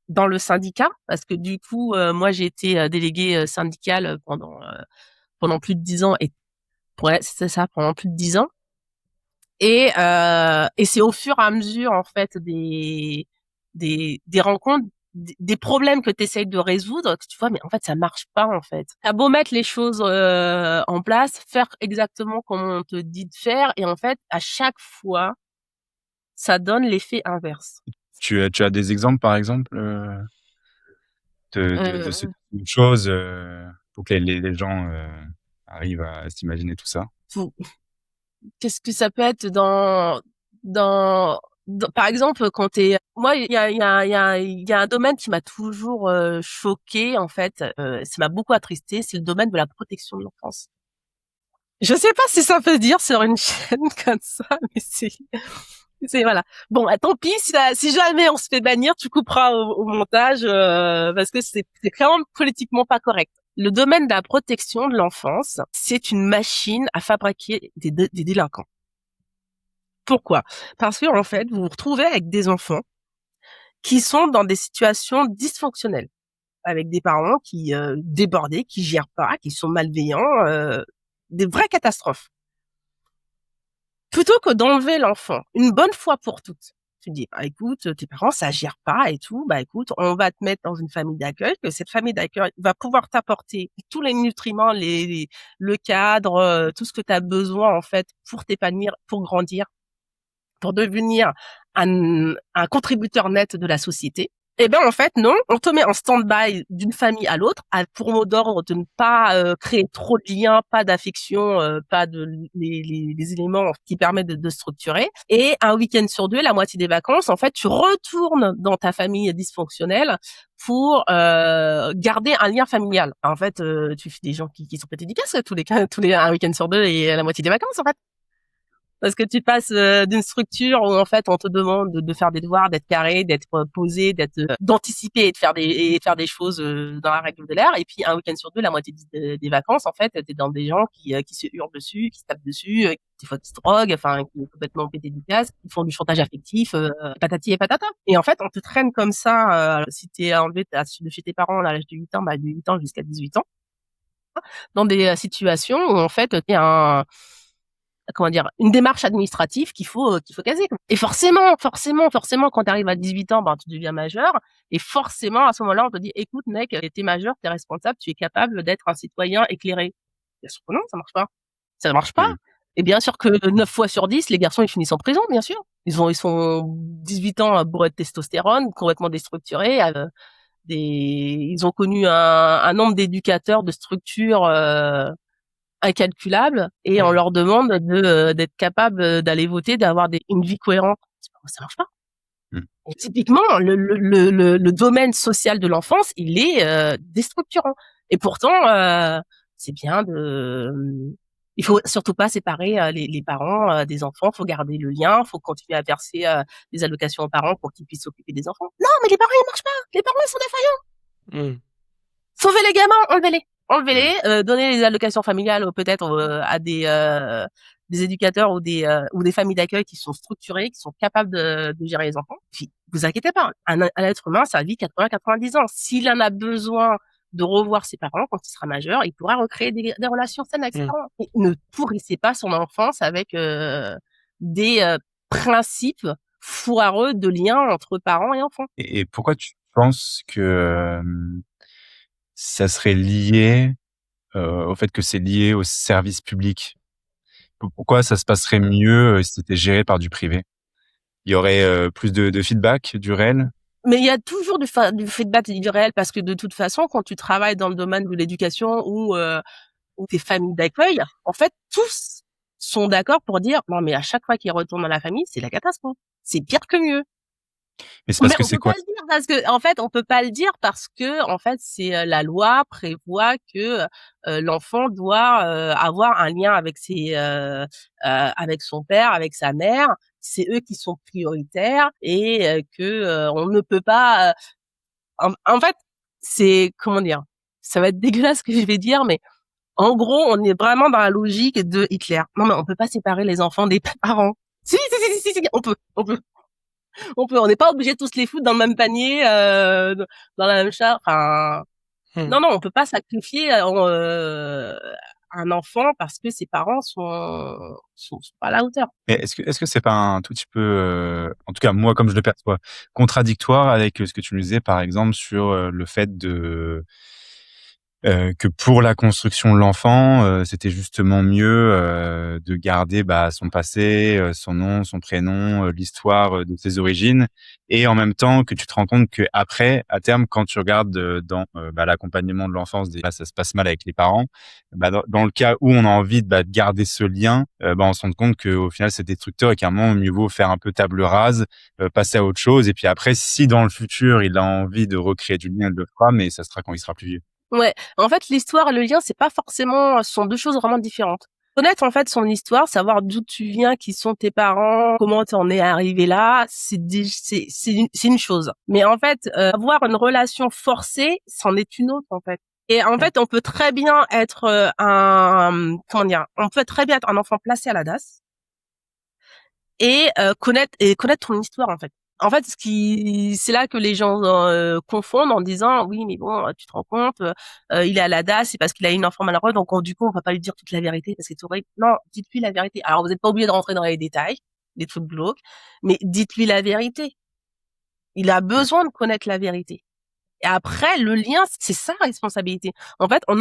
dans le syndicat, parce que du coup, moi j'ai été déléguée syndicale pendant plus de 10 ans ouais, c'est ça, pendant plus de 10 ans. Et c'est au fur et à mesure en fait des rencontres, des problèmes que tu essayes de résoudre, que tu vois, mais en fait ça marche pas en fait. T'as beau mettre les choses en place, faire exactement comme on te dit de faire, et en fait à chaque fois ça donne l'effet inverse. Tu as des exemples, par exemple, de ce Euh, type de choses pour que les gens arrivent à s'imaginer tout ça? faut- qu'est-ce que ça peut être par exemple, moi, il y a un domaine qui m'a toujours choqué en fait, ça m'a beaucoup attristé, c'est le domaine de la protection de l'enfance. Je sais pas si ça peut se dire sur une chaîne comme ça, mais c'est voilà. Bon, tant pis si jamais on se fait bannir, tu couperas au montage parce que c'est clairement politiquement pas correct. Le domaine de la protection de l'enfance, c'est une machine à fabriquer des délinquants. Pourquoi? Parce que en fait, vous vous retrouvez avec des enfants qui sont dans des situations dysfonctionnelles, avec des parents qui débordés, qui gèrent pas, qui sont malveillants, des vraies catastrophes. Plutôt que d'enlever l'enfant une bonne fois pour toutes, tu dis bah écoute, tes parents ça gère pas et tout, bah écoute, on va te mettre dans une famille d'accueil, que cette famille d'accueil va pouvoir t'apporter tous les nutriments, le cadre, tout ce que tu as besoin en fait pour t'épanouir, pour grandir, pour devenir un contributeur net de la société. Eh ben en fait non, on te met en stand-by d'une famille à l'autre, pour mot d'ordre de ne pas créer trop de liens, pas d'affection, pas de les éléments qui permettent de structurer. Et un week-end sur deux, la moitié des vacances, en fait, tu retournes dans ta famille dysfonctionnelle pour garder un lien familial. En fait, tu fais des gens qui sont pétés d'icas tous les un week-end sur deux et la moitié des vacances en fait. Parce que tu passes d'une structure où en fait on te demande de faire des devoirs, d'être carré, d'être posé, d'anticiper et de faire des choses dans la règle de l'art. Et puis un week-end sur deux, la moitié des vacances, en fait, t'es dans des gens qui se hurlent dessus, qui se tapent dessus, des fois qui se droguent, enfin qui sont complètement pétés du casque, qui font du chantage affectif, patati et patata. Et en fait, on te traîne comme ça. Si t'es enlevé de chez tes parents à l'âge de 8 ans, bah de 8 ans jusqu'à 18 ans, dans des situations où en fait t'es une démarche administrative qu'il faut caser. Et forcément, quand tu arrives à 18 ans, ben, tu deviens majeur. Et forcément, à ce moment-là, on te dit, écoute, mec, t'es majeur, t'es responsable, tu es capable d'être un citoyen éclairé. Bien sûr que non, ça marche pas. Ça marche pas. Et bien sûr que 9 fois sur 10, les garçons, ils finissent en prison, bien sûr. Ils sont 18 ans bourrés de testostérone, complètement déstructurés, ils ont connu un nombre d'éducateurs, de structures, incalculable, et on leur demande d'être capable d'aller voter, d'avoir une vie cohérente. Ça marche pas. Et typiquement, le domaine social de l'enfance, il est déstructurant. Et pourtant, c'est bien il faut surtout pas séparer les parents des enfants. Faut garder le lien. Faut continuer à verser des allocations aux parents pour qu'ils puissent s'occuper des enfants. Non, mais les parents ils marchent pas. Les parents ils sont défaillants. Sauvez les gamins, enlevez-les, donnez les allocations familiales peut-être à des éducateurs ou des familles d'accueil qui sont structurées, qui sont capables de gérer les enfants. Puis, vous inquiétez pas, un être humain, ça vit 80-90 ans. S'il en a besoin de revoir ses parents quand il sera majeur, il pourra recréer des relations saines avec ses parents. Et ne pourrissez pas son enfance avec des principes foireux de lien entre parents et enfants. Et pourquoi tu penses que ça serait lié au fait que c'est lié au service public? Pourquoi ça se passerait mieux si c'était géré par du privé? Il y aurait plus de feedback du réel? Mais il y a toujours du feedback du réel, parce que de toute façon, quand tu travailles dans le domaine de l'éducation ou des familles d'accueil, en fait, tous sont d'accord pour dire non, mais à chaque fois qu'ils retournent dans la famille, c'est la catastrophe. C'est pire que mieux. Mais c'est parce que c'est quoi? En fait, on peut pas le dire parce que en fait, c'est la loi prévoit que l'enfant doit avoir un lien avec avec son père, avec sa mère. C'est eux qui sont prioritaires, et que on ne peut pas. En fait, c'est comment dire. Ça va être dégueulasse ce que je vais dire, mais en gros, on est vraiment dans la logique de Hitler. Non, mais on peut pas séparer les enfants des parents. Si, on n'est pas obligé de tous les foutre dans le même panier, dans la même charge. Enfin, non, on peut pas sacrifier un enfant parce que ses parents sont pas à la hauteur. Mais est-ce que c'est pas un tout petit peu, en tout cas moi comme je le perçois, contradictoire avec ce que tu nous disais par exemple sur le fait que pour la construction de l'enfant, c'était justement mieux de garder son passé, son nom, son prénom, l'histoire de ses origines, et en même temps que tu te rends compte que après, à terme, quand tu regardes dans l'accompagnement de l'enfance, déjà ça se passe mal avec les parents. Dans le cas où on a envie de garder ce lien, on se rend compte qu'au final c'est destructeur et qu'à un moment mieux vaut faire un peu table rase, passer à autre chose, et puis après si dans le futur il a envie de recréer du lien, il le fera, mais ça sera quand il sera plus vieux. Ouais. En fait, l'histoire et le lien, c'est pas forcément, ce sont deux choses vraiment différentes. Connaître, en fait, son histoire, savoir d'où tu viens, qui sont tes parents, comment t'en es arrivé là, c'est une chose. Mais en fait, avoir une relation forcée, c'en est une autre, en fait. Et en fait, on peut très bien être on peut très bien être un enfant placé à la DAS et connaître ton histoire, en fait. En fait, c'est là que les gens confondent en disant oui, mais bon, tu te rends compte, il est à la DAS, c'est parce qu'il a une enfant malheureuse, donc du coup, on va pas lui dire toute la vérité parce que c'est horrible. Non, dites-lui la vérité. Alors, vous n'êtes pas obligé de rentrer dans les détails, des trucs glauques, mais dites-lui la vérité. Il a besoin de connaître la vérité. Et après, le lien, c'est sa responsabilité. En fait, on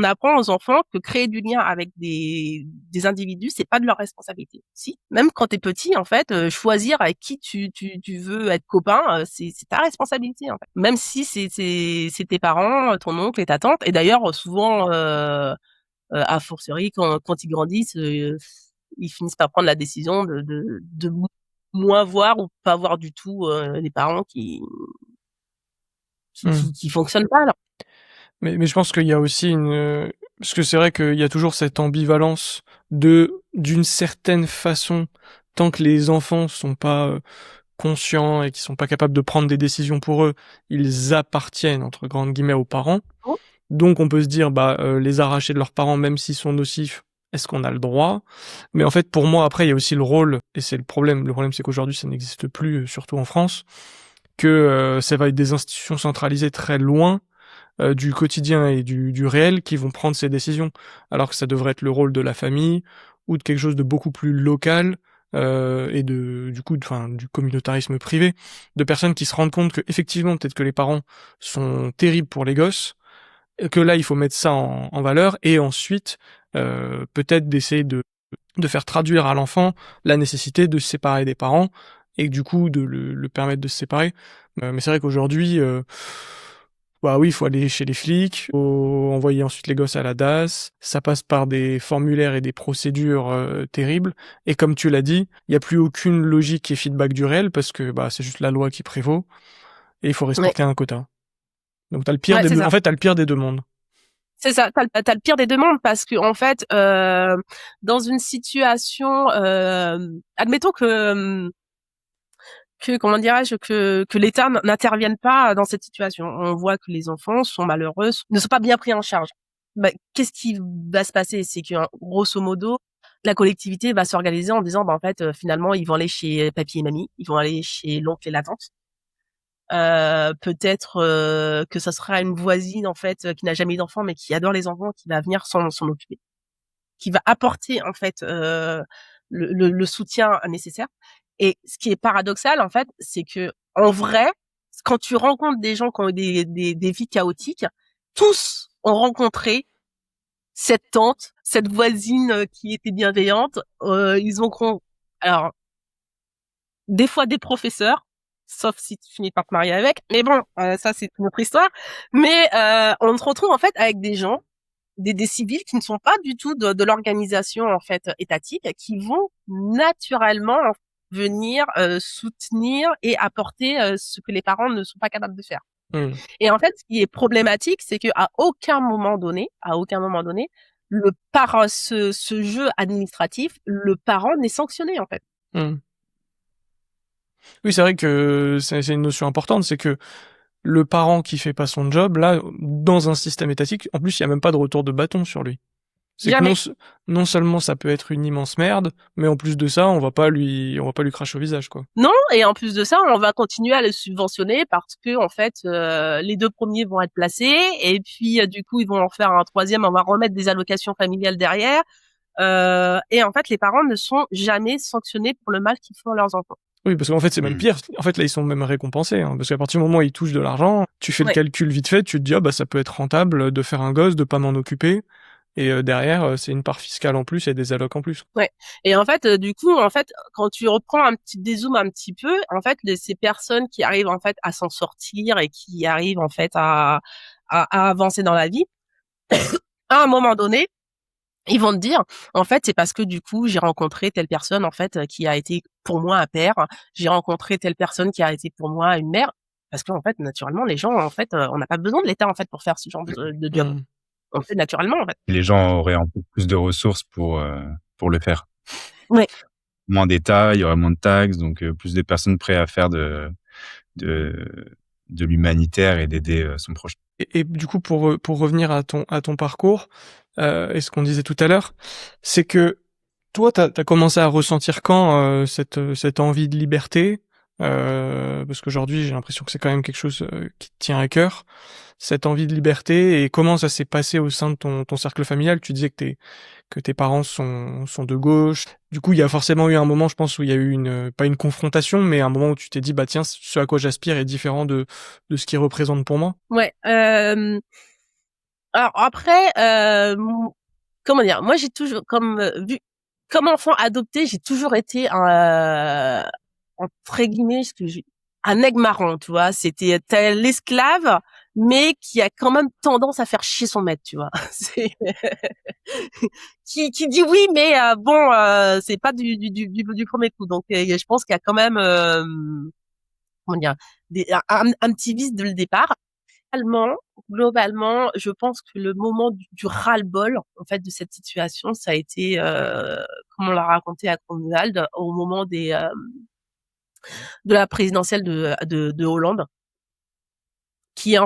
apprend aux enfants que créer du lien avec des individus, c'est pas de leur responsabilité. Si, même quand t'es petit, en fait, choisir avec qui tu veux être copain, c'est ta responsabilité, en fait. Même si c'est tes parents, ton oncle et ta tante. Et d'ailleurs, souvent, à fortiori, quand ils grandissent, ils finissent par prendre la décision de moins voir ou pas voir du tout les parents qui fonctionne pas, alors. Mais je pense qu'il y a aussi parce que c'est vrai qu'il y a toujours cette ambivalence d'une certaine façon, tant que les enfants sont pas conscients et qui sont pas capables de prendre des décisions pour eux, ils appartiennent entre grandes guillemets aux parents. Oh. Donc on peut se dire les arracher de leurs parents même s'ils sont nocifs, est-ce qu'on a le droit? Mais en fait pour moi après il y a aussi le rôle, et c'est le problème c'est qu'aujourd'hui ça n'existe plus, surtout en France, que ça va être des institutions centralisées très loin du quotidien et du réel qui vont prendre ces décisions, alors que ça devrait être le rôle de la famille ou de quelque chose de beaucoup plus local, et du communautarisme privé, de personnes qui se rendent compte que effectivement peut-être que les parents sont terribles pour les gosses, que là il faut mettre ça en valeur, et ensuite peut-être d'essayer de faire traduire à l'enfant la nécessité de se séparer des parents et du coup de le permettre de se séparer. Mais c'est vrai qu'aujourd'hui oui, il faut aller chez les flics, faut envoyer ensuite les gosses à la DAS, ça passe par des formulaires et des procédures terribles, et comme tu l'as dit, il n'y a plus aucune logique et feedback du réel, parce que c'est juste la loi qui prévaut, et il faut respecter un quota. Donc t'as le pire t'as le pire des deux mondes. C'est ça, t'as le pire des deux mondes, parce que en fait, dans une situation, admettons que comment dirais-je, que l'État n'intervienne pas dans cette situation. On voit que les enfants sont malheureux, ne sont pas bien pris en charge. Qu'est-ce qui va se passer? C'est que grosso modo, la collectivité va s'organiser en disant en fait, finalement, ils vont aller chez papy et mamie, ils vont aller chez l'oncle et la tante. Peut-être que ça sera une voisine en fait qui n'a jamais eu d'enfant mais qui adore les enfants, qui va venir s'en occuper, qui va apporter en fait le soutien nécessaire. Et ce qui est paradoxal en fait, c'est que en vrai, quand tu rencontres des gens qui ont des vies chaotiques, tous ont rencontré cette tante, cette voisine qui était bienveillante. Ils ont alors des fois des professeurs, sauf si tu finis par te marier avec. Mais bon, ça c'est une autre histoire. Mais on se retrouve en fait avec des gens, des civils qui ne sont pas du tout de l'organisation en fait étatique, qui vont naturellement venir soutenir et apporter ce que les parents ne sont pas capables de faire. Et en fait, ce qui est problématique, c'est que à aucun moment donné, ce jeu administratif, le parent n'est sanctionné en fait. Oui, c'est vrai que c'est une notion importante, c'est que le parent qui fait pas son job, là, dans un système étatique, en plus, il y a même pas de retour de bâton sur lui. C'est que non seulement ça peut être une immense merde, mais en plus de ça, on va pas lui cracher au visage, quoi. Non, et en plus de ça, on va continuer à le subventionner parce que en fait, les deux premiers vont être placés, et puis du coup, ils vont en faire un troisième, on va remettre des allocations familiales derrière, et en fait, les parents ne sont jamais sanctionnés pour le mal qu'ils font à leurs enfants. Oui, parce qu'en fait, c'est même pire. En fait, là, ils sont même récompensés, hein, parce qu'à partir du moment où ils touchent de l'argent, tu fais le calcul vite fait, tu te dis, ah, bah, ça peut être rentable de faire un gosse, de pas m'en occuper. Et derrière, c'est une part fiscale en plus et des allocs en plus. Ouais. Et en fait, du coup, en fait, quand tu reprends un petit dézoom un petit peu, en fait, ces personnes qui arrivent en fait à s'en sortir et qui arrivent en fait à avancer dans la vie, à un moment donné, ils vont te dire, en fait, c'est parce que du coup, j'ai rencontré telle personne en fait qui a été pour moi un père, j'ai rencontré telle personne qui a été pour moi une mère, parce qu'en fait, naturellement, les gens, en fait, on n'a pas besoin de l'État en fait pour faire ce genre de job. On le fait naturellement en fait. Les gens auraient un peu plus de ressources pour le faire. Ouais. Moins d'État, il y aurait moins de taxes, donc plus de personnes prêtes à faire de l'humanitaire et d'aider son proche. Et du coup, pour revenir à ton parcours, et ce qu'on disait tout à l'heure, c'est que toi, t'as commencé à ressentir quand cette envie de liberté, parce qu'aujourd'hui, j'ai l'impression que c'est quand même quelque chose qui te tient à cœur, cette envie de liberté, et comment ça s'est passé au sein de ton cercle familial. Tu disais que tes parents sont de gauche. Du coup, il y a forcément eu un moment, je pense, où il y a eu pas une confrontation, mais un moment où tu t'es dit, bah tiens, ce à quoi j'aspire est différent de ce qu'il représente pour moi. Ouais. Alors après, comment dire, moi j'ai toujours comme enfant adopté, j'ai toujours été entre guillemets un aigle marron, tu vois. T'as l'esclave, mais qui a quand même tendance à faire chier son maître, tu vois. Qui dit oui, mais bon, c'est pas du premier coup. Donc je pense qu'il y a quand même comment dire un petit vice de le départ. Globalement, je pense que le moment du ras-le-bol, en fait, de cette situation, ça a été, comme on l'a raconté à Romuald, au moment de la présidentielle de Hollande, ça a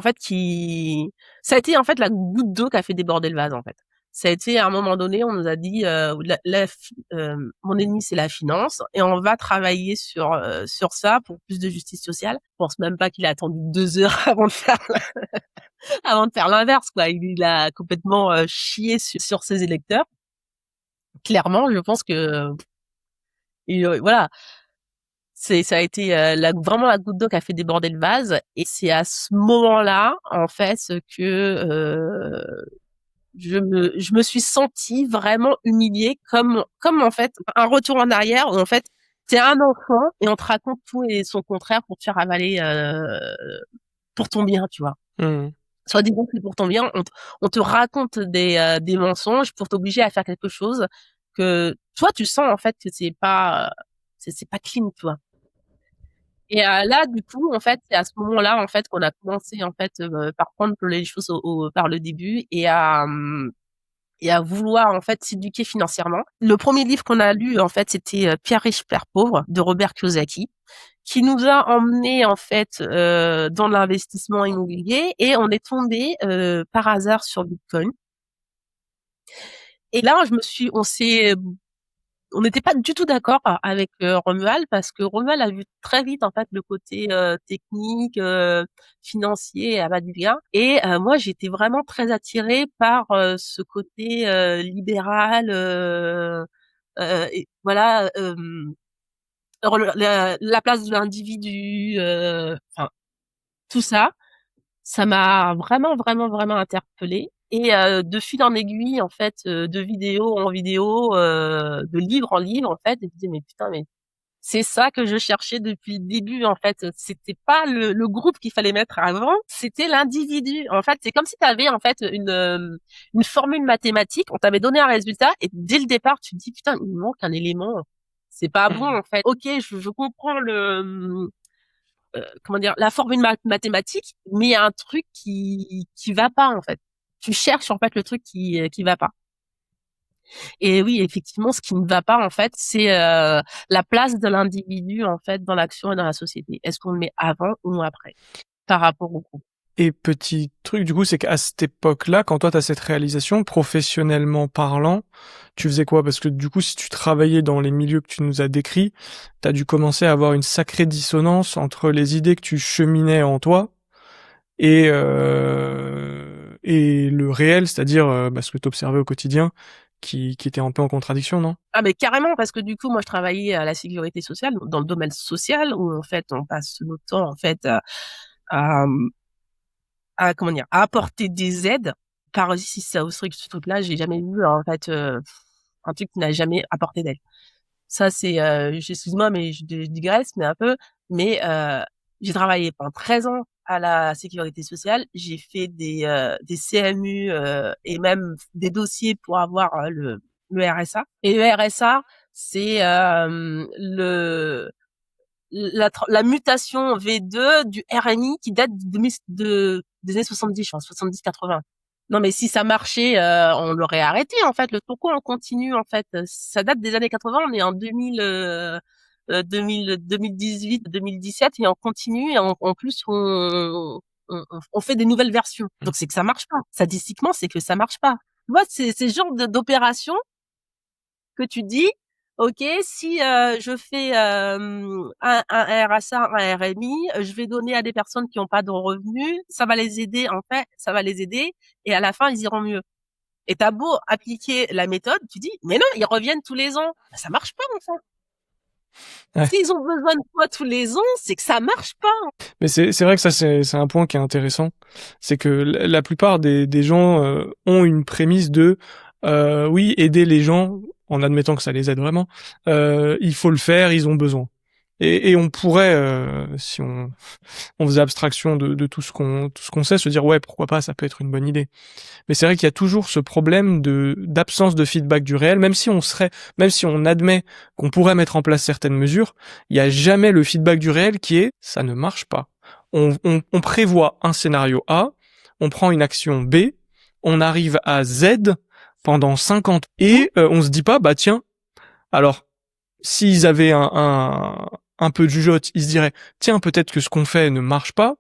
été, en fait, la goutte d'eau qui a fait déborder le vase, en fait. Ça a été, à un moment donné, on nous a dit, mon ennemi, c'est la finance, et on va travailler sur ça pour plus de justice sociale. Je pense même pas qu'il a attendu 2 heures avant de faire l'inverse, quoi. Il a complètement chié sur ses électeurs. Clairement, je pense que voilà, ça a été vraiment la goutte d'eau qui a fait déborder le vase. Et c'est à ce moment-là, en fait, que je me suis sentie vraiment humiliée, comme en fait un retour en arrière où en fait t'es un enfant et on te raconte tout et son contraire pour te faire avaler pour ton bien, tu vois. Soit disant que c'est pour ton bien, on te raconte des mensonges pour t'obliger à faire quelque chose que toi tu sens en fait que c'est pas clean, tu vois. Et là du coup en fait c'est à ce moment-là en fait qu'on a commencé en fait par prendre les choses par le début et à vouloir en fait s'éduquer financièrement. Le premier livre qu'on a lu en fait c'était Père riche Père pauvre de Robert Kiyosaki, qui nous a emmené en fait dans l'investissement immobilier, et on est tombé par hasard sur Bitcoin. Et là on n'était pas du tout d'accord avec Romuald, parce que Romuald a vu très vite en fait le côté technique, financier à bas du bien, et moi j'étais vraiment très attirée par ce côté libéral, et voilà, la place de l'individu, enfin tout ça, ça m'a vraiment, vraiment, vraiment interpellée. Et de fil en aiguille, en fait, de vidéo en vidéo, de livre en livre, en fait, je me disais mais putain, mais c'est ça que je cherchais depuis le début, en fait. C'était pas le groupe qu'il fallait mettre avant, c'était l'individu. En fait, c'est comme si tu avais en fait une formule mathématique, on t'avait donné un résultat et dès le départ, tu te dis putain, il me manque un élément. C'est pas bon en fait. OK, je comprends comment dire, la formule mathématique, mais il y a un truc qui va pas en fait. Tu cherches en fait le truc qui va pas. Et oui, effectivement, ce qui ne va pas en fait, c'est la place de l'individu en fait dans l'action et dans la société. Est-ce qu'on le met avant ou après par rapport au groupe? Et petit truc, du coup, c'est qu'à cette époque-là, quand toi t'as cette réalisation, professionnellement parlant, tu faisais quoi? Parce que du coup, si tu travaillais dans les milieux que tu nous as décrits, t'as dû commencer à avoir une sacrée dissonance entre les idées que tu cheminais en toi et le réel, c'est-à-dire ce que t'observais au quotidien, qui était un peu en contradiction, non? Ah mais carrément, parce que du coup, moi, je travaillais à la sécurité sociale, dans le domaine social, où en fait, on passe notre temps en fait à, comment dire, à apporter des aides. Par aussi, ça aussi, ce truc-là, j'ai jamais vu en fait un truc qui n'a jamais apporté d'aide. Ça, c'est, excuse-moi, mais je digresse, mais un peu. Mais j'ai travaillé pendant 13 ans à la sécurité sociale. J'ai fait des CMU et même des dossiers pour avoir le RSA. Et le RSA, c'est la mutation V2 du RNI qui date des années 70, je pense, 70-80. Non, mais si ça marchait, on l'aurait arrêté, en fait. Pourquoi on continue, en fait? Ça date des années 80, on est en 2018, 2017, et on continue, et en plus, on fait des nouvelles versions. Donc, c'est que ça marche pas. Statistiquement, c'est que ça marche pas. Tu vois, c'est ce genre d'opération que tu dis, OK, si je fais un RSA, un RMI, je vais donner à des personnes qui n'ont pas de revenus, ça va les aider, en fait, ça va les aider, et à la fin, ils iront mieux. Et t'as beau appliquer la méthode, tu dis, mais non, ils reviennent tous les ans. Ça marche pas, en fait. Ouais. S'ils ont besoin de toi tous les ans, c'est que ça marche pas. Mais c'est vrai que ça, c'est un point qui est intéressant. C'est que la plupart des gens ont une prémisse de oui, aider les gens, en admettant que ça les aide vraiment, il faut le faire, ils ont besoin. Et on pourrait, si on faisait abstraction de tout ce qu'on sait, se dire ouais, pourquoi pas, ça peut être une bonne idée. Mais c'est vrai qu'il y a toujours ce problème d'absence de feedback du réel, même si on admet qu'on pourrait mettre en place certaines mesures, il y a jamais le feedback du réel qui est ça ne marche pas. On prévoit un scénario A, on prend une action B, on arrive à Z pendant 50 et on se dit pas bah tiens, alors s'ils avaient un peu de jugeote, ils se diraient tiens, peut-être que ce qu'on fait ne marche pas.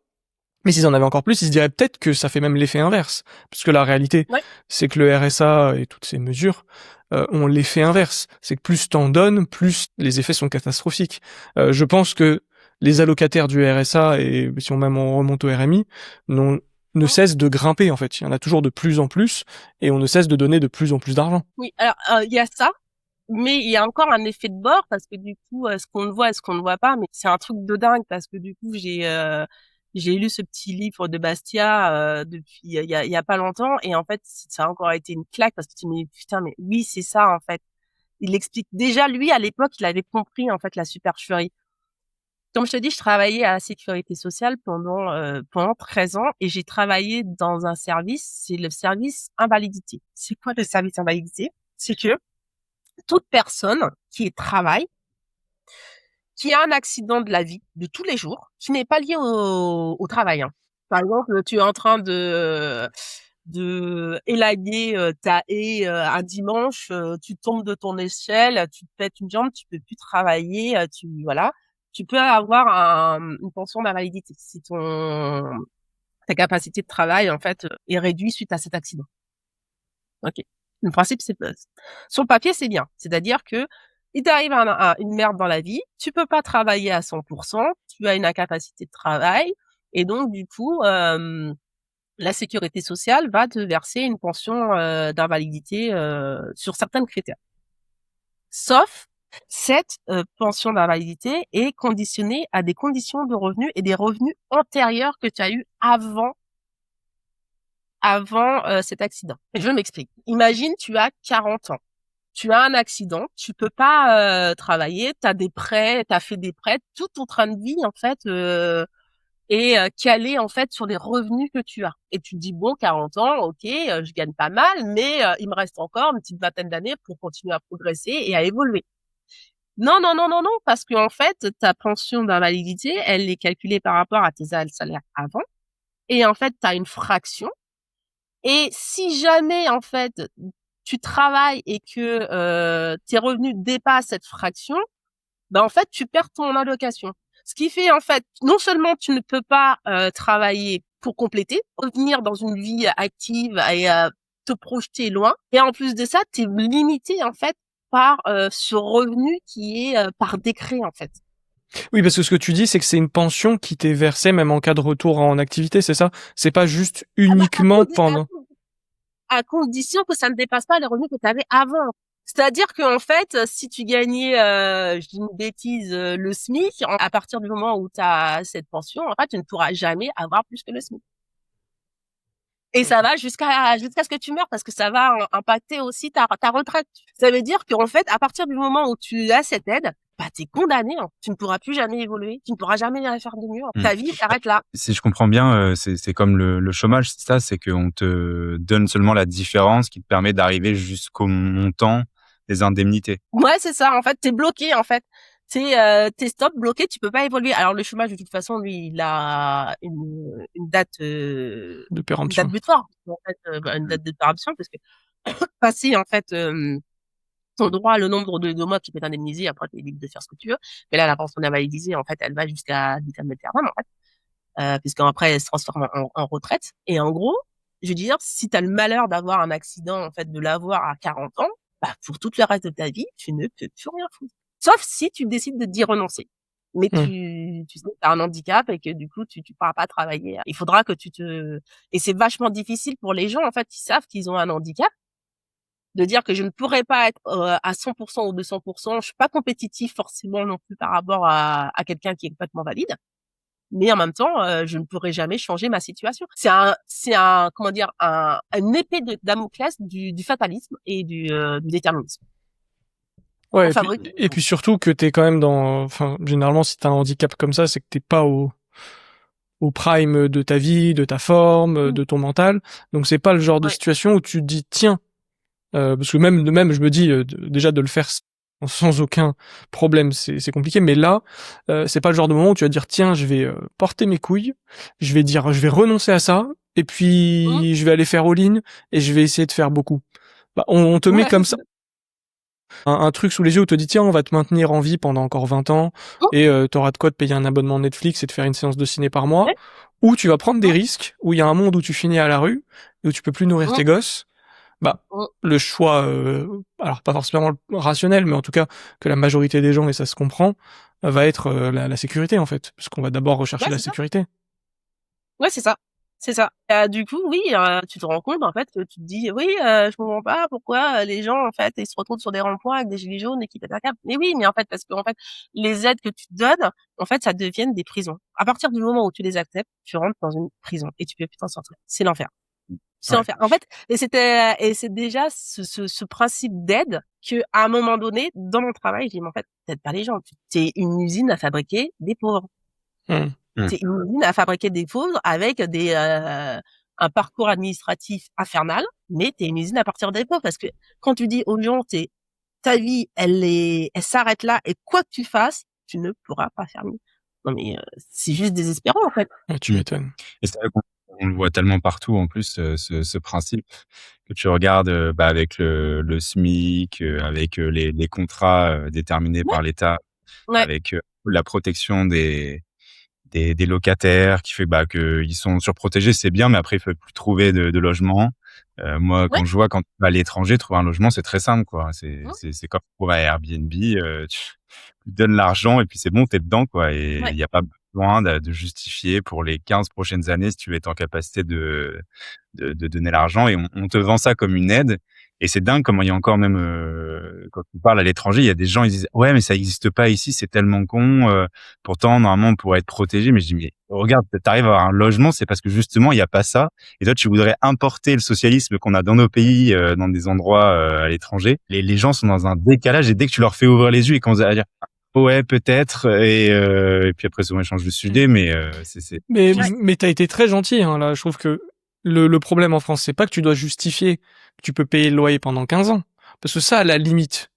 Mais s'ils en avaient encore plus, ils se diraient peut-être que ça fait même l'effet inverse. Parce que la réalité, c'est que le RSA et toutes ces mesures ont l'effet inverse. C'est que plus t'en donnes, plus les effets sont catastrophiques. Je pense que les allocataires du RSA, et si on même on remonte au RMI, ne cessent de grimper, en fait. Il y en a toujours de plus en plus, et on ne cesse de donner de plus en plus d'argent. Oui, alors, il y a ça. Mais il y a encore un effet de bord, parce que du coup, ce qu'on voit et ce qu'on ne voit pas, mais c'est un truc de dingue, parce que du coup, j'ai lu ce petit livre de Bastia depuis il y a pas longtemps, et en fait ça a encore été une claque, parce que tu me dis putain, mais oui, c'est ça en fait. Il explique déjà, lui à l'époque, il avait compris en fait la supercherie. Comme je te dis, je travaillais à la sécurité sociale pendant 13 ans, et j'ai travaillé dans un service, c'est le service invalidité. C'est quoi le service invalidité? C'est que toute personne qui travaille, qui a un accident de la vie de tous les jours, qui n'est pas lié au travail. Hein. Par exemple, tu es en train de élaguer ta haie un dimanche, tu tombes de ton échelle, tu te pètes une jambe, tu peux plus travailler, voilà, tu peux avoir une pension d'invalidité si ta capacité de travail en fait est réduite suite à cet accident. Ok. Le principe, c'est sur le papier, c'est bien. C'est-à-dire que il t'arrive une merde dans la vie, tu peux pas travailler à 100%, tu as une incapacité de travail, et donc du coup, la sécurité sociale va te verser une pension d'invalidité sur certains critères. Sauf cette pension d'invalidité est conditionnée à des conditions de revenus et des revenus antérieurs que tu as eu avant cet accident. Je m'explique. Imagine, tu as 40 ans. Tu as un accident, tu peux pas travailler, tu as des prêts, tu as fait des prêts, tout ton train de vie en fait est calé en fait sur les revenus que tu as. Et tu te dis bon, 40 ans, OK, je gagne pas mal, mais il me reste encore une petite vingtaine d'années pour continuer à progresser et à évoluer. Non, non, non, non, non, parce que en fait, ta pension d'invalidité, elle est calculée par rapport à tes salaires avant, et en fait, tu as une fraction. Et si jamais en fait tu travailles et que tes revenus dépassent cette fraction, ben en fait tu perds ton allocation. Ce qui fait en fait non seulement tu ne peux pas travailler pour compléter, revenir dans une vie active et te projeter loin, et en plus de ça, tu es limité en fait par ce revenu qui est par décret en fait. Oui, parce que ce que tu dis, c'est que c'est une pension qui t'est versée même en cas de retour en activité, c'est ça? C'est pas juste uniquement pendant... à condition que ça ne dépasse pas les revenus que tu avais avant. C'est-à-dire que en fait, si tu gagnais, je dis une bêtise, le SMIC, à partir du moment où tu as cette pension, en fait, tu ne pourras jamais avoir plus que le SMIC. Et ça va jusqu'à ce que tu meurs, parce que ça va impacter aussi ta retraite. Ça veut dire qu'en fait, à partir du moment où tu as cette aide, bah t'es condamné. Hein. Tu ne pourras plus jamais évoluer. Tu ne pourras jamais rien faire de mieux. Ta vie s'arrête là. Si je comprends bien, c'est comme le chômage, c'est ça, c'est qu'on te donne seulement la différence qui te permet d'arriver jusqu'au montant des indemnités. Ouais, c'est ça. En fait, t'es bloqué. En fait, t'es stop, bloqué. Tu peux pas évoluer. Alors le chômage, de toute façon, lui, il a une date de une péremption. date butoir. En fait, une date de péremption, parce que passer en fait ton droit, le nombre de mois qui peut t'indemniser, après t'es libre de faire ce que tu veux. Mais là, la pension invalidisée, en fait, elle va jusqu'à vitam aeternam, en fait, puisqu'après elle se transforme en retraite. Et en gros, je veux dire, si t'as le malheur d'avoir un accident, en fait, de l'avoir à 40 ans, bah pour tout le reste de ta vie, tu ne peux plus rien foutre. Sauf si tu décides d'y renoncer. Mais tu sais que t'as un handicap et que du coup, tu pourras pas travailler. Il faudra que et c'est vachement difficile pour les gens, en fait, qui savent qu'ils ont un handicap, de dire que je ne pourrais pas être à 100% ou 200%. Je suis pas compétitif forcément non plus par rapport à quelqu'un qui est complètement valide. Mais en même temps, je ne pourrai jamais changer ma situation. C'est un, comment dire, une épée de Damoclès du fatalisme et du déterminisme. Ouais, et puis surtout que t'es quand même enfin, généralement, si t'as un handicap comme ça, c'est que t'es pas au prime de ta vie, de ta forme, de ton mental. Donc c'est pas le genre de situation où tu te dis, tiens, parce que même je me dis, déjà de le faire sans aucun problème, c'est compliqué, mais là, c'est pas le genre de moment où tu vas dire, tiens, je vais porter mes couilles, je vais renoncer à ça, et puis je vais aller faire all-in, et je vais essayer de faire beaucoup. Bah, on te met comme ça un truc sous les yeux où on te dit, tiens, on va te maintenir en vie pendant encore 20 ans, et t'auras de quoi te payer un abonnement Netflix et te faire une séance de ciné par mois, ou tu vas prendre des risques, où il y a un monde où tu finis à la rue, et où tu peux plus nourrir tes gosses. Bah, le choix, alors pas forcément rationnel, mais en tout cas que la majorité des gens, et ça se comprend, va être la sécurité en fait, parce qu'on va d'abord rechercher la sécurité. Ouais, c'est ça. C'est ça. Du coup, oui, tu te rends compte en fait que tu te dis, oui, je comprends pas pourquoi les gens en fait ils se retrouvent sur des ronds-points avec des gilets jaunes et qui pètent un câble. Mais oui, mais en fait parce que en fait les aides que tu te donnes, en fait ça deviennent des prisons. À partir du moment où tu les acceptes, tu rentres dans une prison et tu peux plus t'en sortir. C'est l'enfer. C'est l'enfer. En fait, et c'est déjà ce principe d'aide que à un moment donné dans mon travail, je dis mais en fait t'aides pas les gens. T'es une usine à fabriquer des pauvres. C'est une usine à fabriquer des pauvres avec un parcours administratif infernal, mais t'es une usine à partir des pauvres, parce que quand tu dis aux gens, ta vie, elle s'arrête là, et quoi que tu fasses, tu ne pourras pas faire mieux. Non mais c'est juste désespérant en fait. Tu m'étonnes. Et c'est vrai qu'on le voit tellement partout en plus, ce principe, que tu regardes avec le SMIC, avec les contrats déterminés par l'État, avec la protection des locataires, qui fait que ils sont surprotégés, c'est bien, mais après il faut plus trouver de logement. Moi, quand je vois, quand tu vas à l'étranger, trouver un logement, c'est très simple, quoi. C'est comme pour Airbnb, tu donnes l'argent et puis c'est bon, t'es dedans, quoi. Et il y a pas besoin de justifier pour les 15 prochaines années si tu veux être en capacité de donner l'argent, et on te vend ça comme une aide. Et c'est dingue comment il y a encore même quand tu parles à l'étranger, il y a des gens, ils disent ouais mais ça existe pas ici, c'est tellement con. Pourtant normalement on pourrait être protégé. Mais je dis mais regarde, t'arrives à avoir un logement, c'est parce que justement il y a pas ça. Et toi tu voudrais importer le socialisme qu'on a dans nos pays, dans des endroits à l'étranger. Les gens sont dans un décalage, et dès que tu leur fais ouvrir les yeux, ils commencent à dire ouais peut-être, et puis après souvent ils changent de sujet. Mais mais t'as été très gentil hein, là. Je trouve que le problème en France, c'est pas que tu dois justifier que tu peux payer le loyer pendant 15 ans. Parce que ça, à la limite,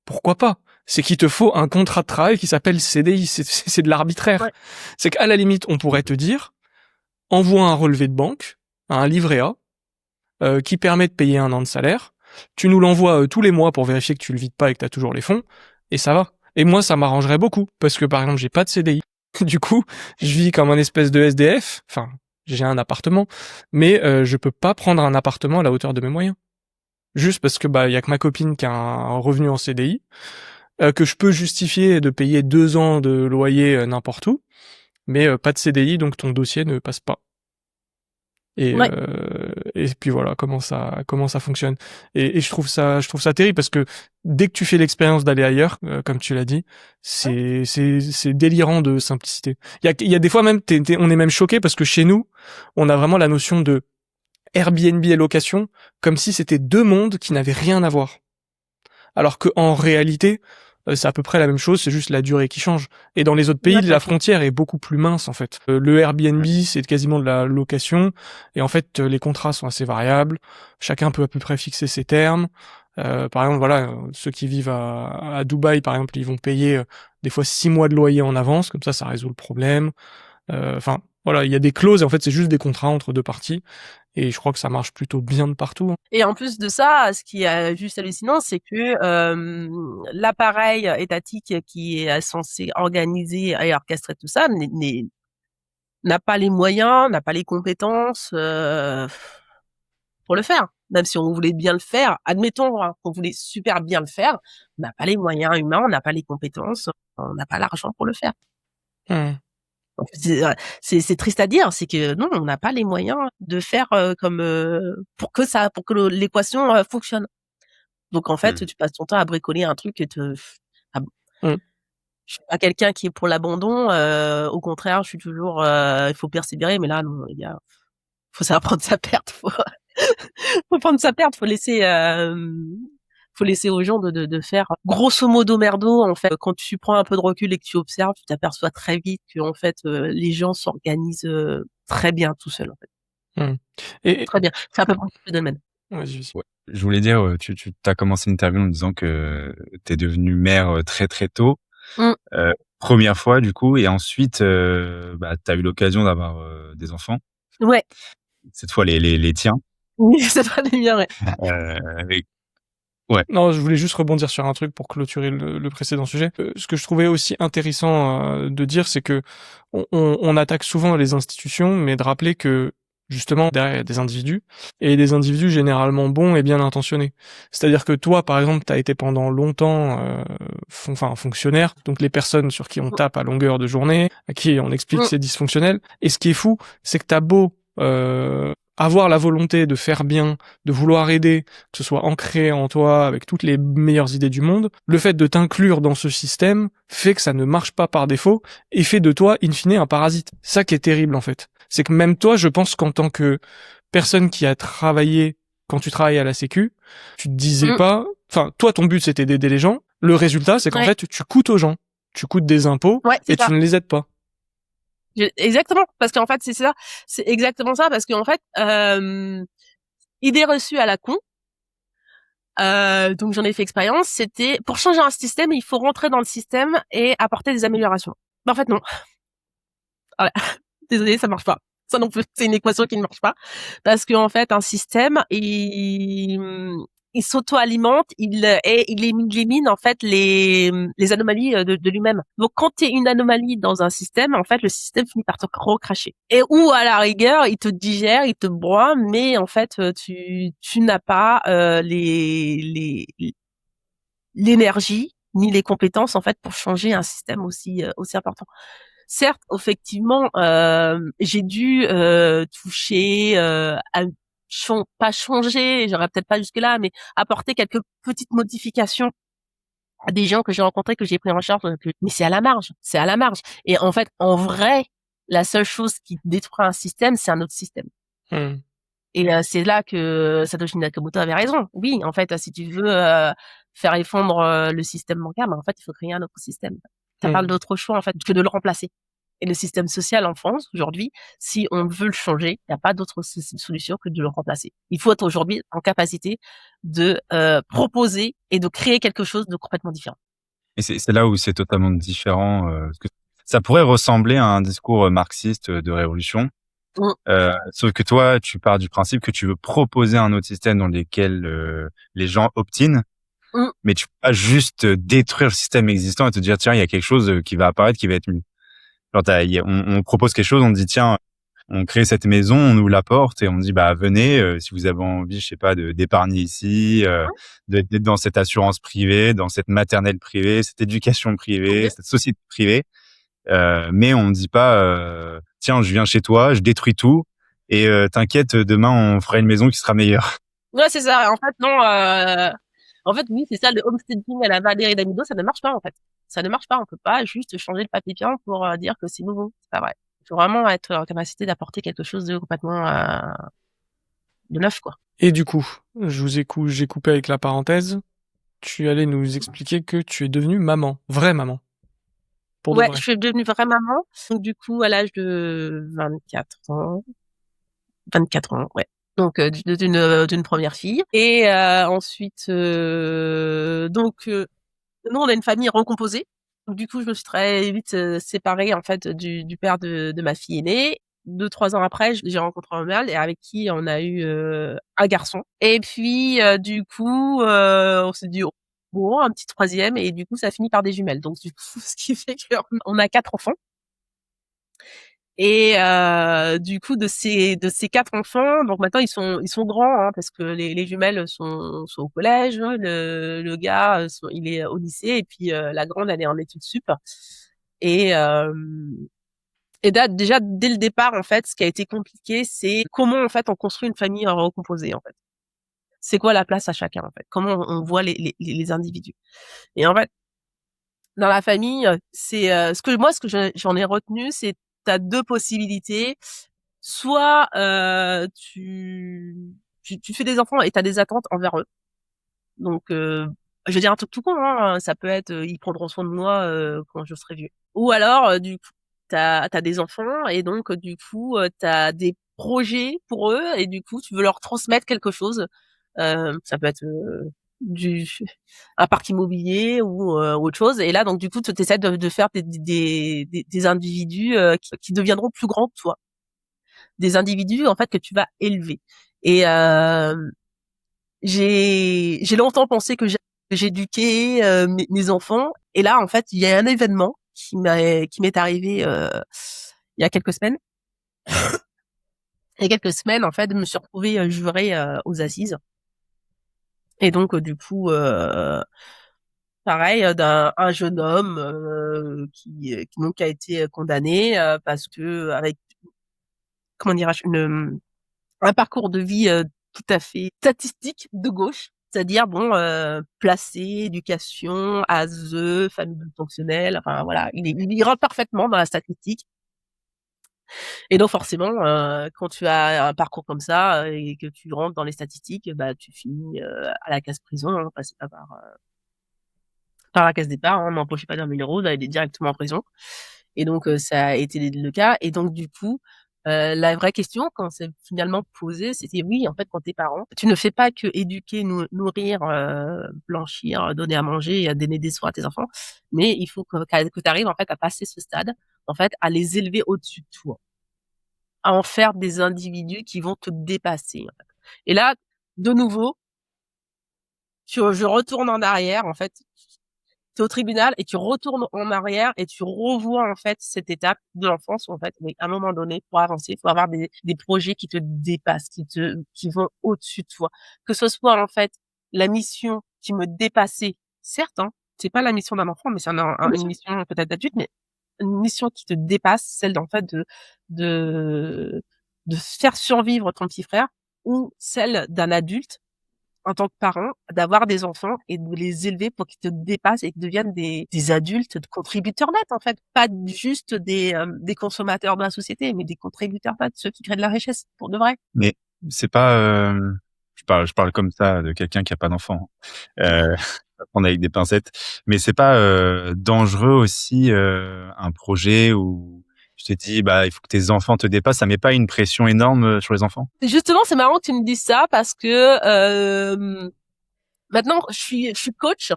pourquoi pas? C'est qu'il te faut un contrat de travail qui s'appelle CDI. C'est de l'arbitraire. Ouais. C'est qu'à la limite, on pourrait te dire, envoie un relevé de banque, un livret A, qui permet de payer 1 an de salaire. Tu nous l'envoies tous les mois pour vérifier que tu le vides pas et que t'as toujours les fonds. Et ça va. Et moi, ça m'arrangerait beaucoup. Parce que, par exemple, j'ai pas de CDI. Du coup, je vis comme un espèce de SDF. Enfin, j'ai un appartement, mais je peux pas prendre un appartement à la hauteur de mes moyens. Juste parce que y a que ma copine qui a un revenu en CDI, que je peux justifier de payer 2 ans de loyer n'importe où, mais pas de CDI, donc ton dossier ne passe pas. Ouais. Et puis voilà comment ça fonctionne. Et je trouve ça terrible parce que dès que tu fais l'expérience d'aller ailleurs, comme tu l'as dit, c'est délirant de simplicité. Il y a des fois même on est même choqué parce que chez nous, on a vraiment la notion de Airbnb et location comme si c'était deux mondes qui n'avaient rien à voir. Alors que en réalité, c'est à peu près la même chose, c'est juste la durée qui change. Et dans les autres pays, la frontière est beaucoup plus mince en fait. Le Airbnb, c'est quasiment de la location, et en fait, les contrats sont assez variables. Chacun peut à peu près fixer ses termes. Par exemple, voilà, ceux qui vivent à Dubaï, par exemple, ils vont payer des fois 6 mois de loyer en avance, comme ça résout le problème. Enfin, voilà, il y a des clauses, et en fait, c'est juste des contrats entre deux parties. Et je crois que ça marche plutôt bien de partout. Et en plus de ça, ce qui est juste hallucinant, c'est que l'appareil étatique qui est censé organiser et orchestrer tout ça n'a pas les moyens, n'a pas les compétences pour le faire. Même si on voulait bien le faire, admettons qu'on voulait super bien le faire, on n'a pas les moyens humains, on n'a pas les compétences, on n'a pas l'argent pour le faire. C'est triste à dire, c'est que non, on n'a pas les moyens de faire comme pour que l'équation fonctionne. Donc en fait, tu passes ton temps à bricoler un truc et je suis pas quelqu'un qui est pour l'abandon. Au contraire, je suis toujours. Il faut persévérer, mais là, non, faut savoir prendre sa perte. Faut prendre sa perte. Faut laisser aux gens de faire grosso modo merdo. En fait, quand tu prends un peu de recul et que tu observes, tu t'aperçois très vite que en fait les gens s'organisent très bien tout seuls. En fait. Et très bien. C'est à peu près le domaine. Ouais. Je voulais dire, tu as commencé l'interview en disant que t'es devenue mère très très tôt, première fois du coup, et ensuite t'as eu l'occasion d'avoir des enfants. Ouais. Cette fois les tiens. Oui, cette fois les miens, ouais. Ouais. Non, je voulais juste rebondir sur un truc pour clôturer le précédent sujet. Ce que je trouvais aussi intéressant de dire, c'est que on attaque souvent les institutions, mais de rappeler que justement derrière il y a des individus, et des individus généralement bons et bien intentionnés. C'est-à-dire que toi, par exemple, t'as été pendant longtemps fonctionnaire, donc les personnes sur qui on tape à longueur de journée, à qui on explique que c'est dysfonctionnel. Et ce qui est fou, c'est que t'as beau avoir la volonté de faire bien, de vouloir aider, que ce soit ancré en toi avec toutes les meilleures idées du monde, le fait de t'inclure dans ce système fait que ça ne marche pas par défaut et fait de toi, in fine, un parasite. Ça qui est terrible en fait. C'est que même toi, je pense qu'en tant que personne qui a travaillé, quand tu travailles à la Sécu, tu te disais pas, enfin, toi ton but c'était d'aider les gens, le résultat c'est qu'en fait tu coûtes aux gens, tu coûtes des impôts et tu ne les aides pas. Exactement, parce qu'en fait c'est exactement ça, parce qu'en fait idée reçue à la con, donc j'en ai fait expérience, c'était pour changer un système il faut rentrer dans le système et apporter des améliorations. Mais en fait non, voilà. Désolée, ça marche pas, ça non plus, c'est une équation qui ne marche pas, parce qu'en fait un système il s'auto-alimente, il élimine en fait les anomalies de lui-même. Donc quand tu es une anomalie dans un système, en fait le système finit par te recracher. Et ou à la rigueur, il te digère, il te broie, mais en fait tu n'as pas l'énergie ni les compétences en fait pour changer un système aussi important. Certes, effectivement, j'ai dû toucher pas changer, j'aurais peut-être pas jusque là, mais apporter quelques petites modifications à des gens que j'ai rencontrés, que j'ai pris en charge. Mais c'est à la marge, c'est à la marge. Et en fait, en vrai, la seule chose qui détruit un système, c'est un autre système. Et c'est là que Satoshi Nakamoto avait raison. Oui, en fait, si tu veux faire effondre le système bancaire, en fait, il faut créer un autre système. T'as pas d'autre choix en fait que de le remplacer. Et le système social en France, aujourd'hui, si on veut le changer, il n'y a pas d'autre solution que de le remplacer. Il faut être aujourd'hui en capacité de proposer et de créer quelque chose de complètement différent. Et c'est là où c'est totalement différent. Parce que ça pourrait ressembler à un discours marxiste de révolution. Sauf que toi, tu pars du principe que tu veux proposer un autre système dans lequel les gens obtinent. Mais tu peux pas juste détruire le système existant et te dire, tiens, il y a quelque chose qui va apparaître, qui va être mieux. Genre, on propose quelque chose, on dit, tiens, on crée cette maison, on ouvre la porte et on dit, bah, venez, si vous avez envie, je sais pas, d'épargner ici, d'être dans cette assurance privée, dans cette maternelle privée, cette éducation privée, cette société privée. Mais on ne dit pas, tiens, je viens chez toi, je détruis tout et t'inquiète, demain on fera une maison qui sera meilleure. Ouais, c'est ça. En fait, non. En fait, oui, c'est ça. Le homesteading à la Valérie Damido, ça ne marche pas en fait. Ça ne marche pas. On peut pas juste changer le papier peint pour dire que c'est nouveau. C'est pas vrai. Il faut vraiment être en capacité d'apporter quelque chose de complètement de neuf, quoi. Et du coup, j'ai coupé avec la parenthèse. Tu allais nous expliquer que tu es devenue maman, vraie maman. Pour de Ouais, vrai. je suis devenue vraie maman. Donc du coup, à l'âge de 24 ans. 24 ans, ouais. Donc d'une première fille. Et ensuite, nous on a une famille recomposée. Donc, du coup, je me suis très vite séparée en fait du père de ma fille aînée. 2-3 ans après, j'ai rencontré un mâle et avec qui on a eu un garçon. Et puis du coup, on s'est dit bon, un petit troisième et du coup, ça finit par des jumelles. Donc du coup, ce qui fait qu'on a 4 enfants. Et du coup de ces 4 enfants, donc maintenant ils sont grands hein, parce que les jumelles sont au collège, hein. Le gars il est au lycée et puis la grande elle est en études sup. Et déjà dès le départ en fait, ce qui a été compliqué, c'est comment en fait on construit une famille recomposée en fait. C'est quoi la place à chacun en fait? Comment on voit les individus? Et en fait, dans la famille, c'est ce que j'en ai retenu, c'est t'as 2 possibilités. Soit tu fais des enfants et t'as des attentes envers eux. Donc je veux dire un truc tout con, hein, ça peut être ils prendront soin de moi quand je serai vieux. Ou alors du coup t'as des enfants et donc du coup t'as des projets pour eux et du coup tu veux leur transmettre quelque chose. Ça peut être du un parc immobilier ou autre chose. Et là donc du coup tu essaies de faire des individus qui deviendront plus grands que toi, des individus en fait que tu vas élever. Et j'ai longtemps pensé que j'éduquais mes enfants. Et là en fait il y a un événement qui m'est arrivé il y a quelques semaines. Il y a quelques semaines en fait je me suis retrouvée jurée aux assises. Et donc du coup pareil d'un un jeune homme qui donc a été condamné parce que avec comment dirais-je un parcours de vie tout à fait statistique de gauche, c'est-à-dire bon placé, éducation, ASE, famille fonctionnelle, enfin voilà, il rentre parfaitement dans la statistique. Et donc forcément, quand tu as un parcours comme ça et que tu rentres dans les statistiques, bah tu finis à la case prison, hein, passer pas par la case départ, hein, n'empochez pas d'1 000 €, d'aller directement en prison. Et donc ça a été le cas. Et donc du coup, la vraie question quand c'est finalement posée, c'était oui, en fait, quand t'es parent, tu ne fais pas que éduquer, nourrir, blanchir, donner à manger et à donner des soins à tes enfants, mais il faut que tu arrives en fait à passer ce stade, en fait, à les élever au-dessus de toi, à en faire des individus qui vont te dépasser. En fait. Et là, de nouveau, je retourne en arrière, en fait, tu es au tribunal et tu retournes en arrière et tu revois en fait cette étape de l'enfance où en fait, oui, à un moment donné, pour avancer, il faut avoir des projets qui te dépassent, qui vont au-dessus de toi. Que ce soit en fait la mission qui me dépassait, certes, hein, c'est pas la mission d'un enfant, mais c'est une mission peut-être d'adulte, mais une mission qui te dépasse, celle en fait de de faire survivre ton petit frère ou celle d'un adulte en tant que parent, d'avoir des enfants et de les élever pour qu'ils te dépassent et qu'ils deviennent des adultes de contributeurs nets, en fait. Pas juste des consommateurs de la société, mais des contributeurs nets, ceux qui créent de la richesse, pour de vrai. Mais c'est pas, je parle comme ça de quelqu'un qui a pas d'enfant. À prendre avec des pincettes. Mais c'est pas dangereux aussi un projet où je te dis bah il faut que tes enfants te dépassent. Ça met pas une pression énorme sur les enfants? Justement, c'est marrant que tu me dises ça parce que maintenant, je suis coach.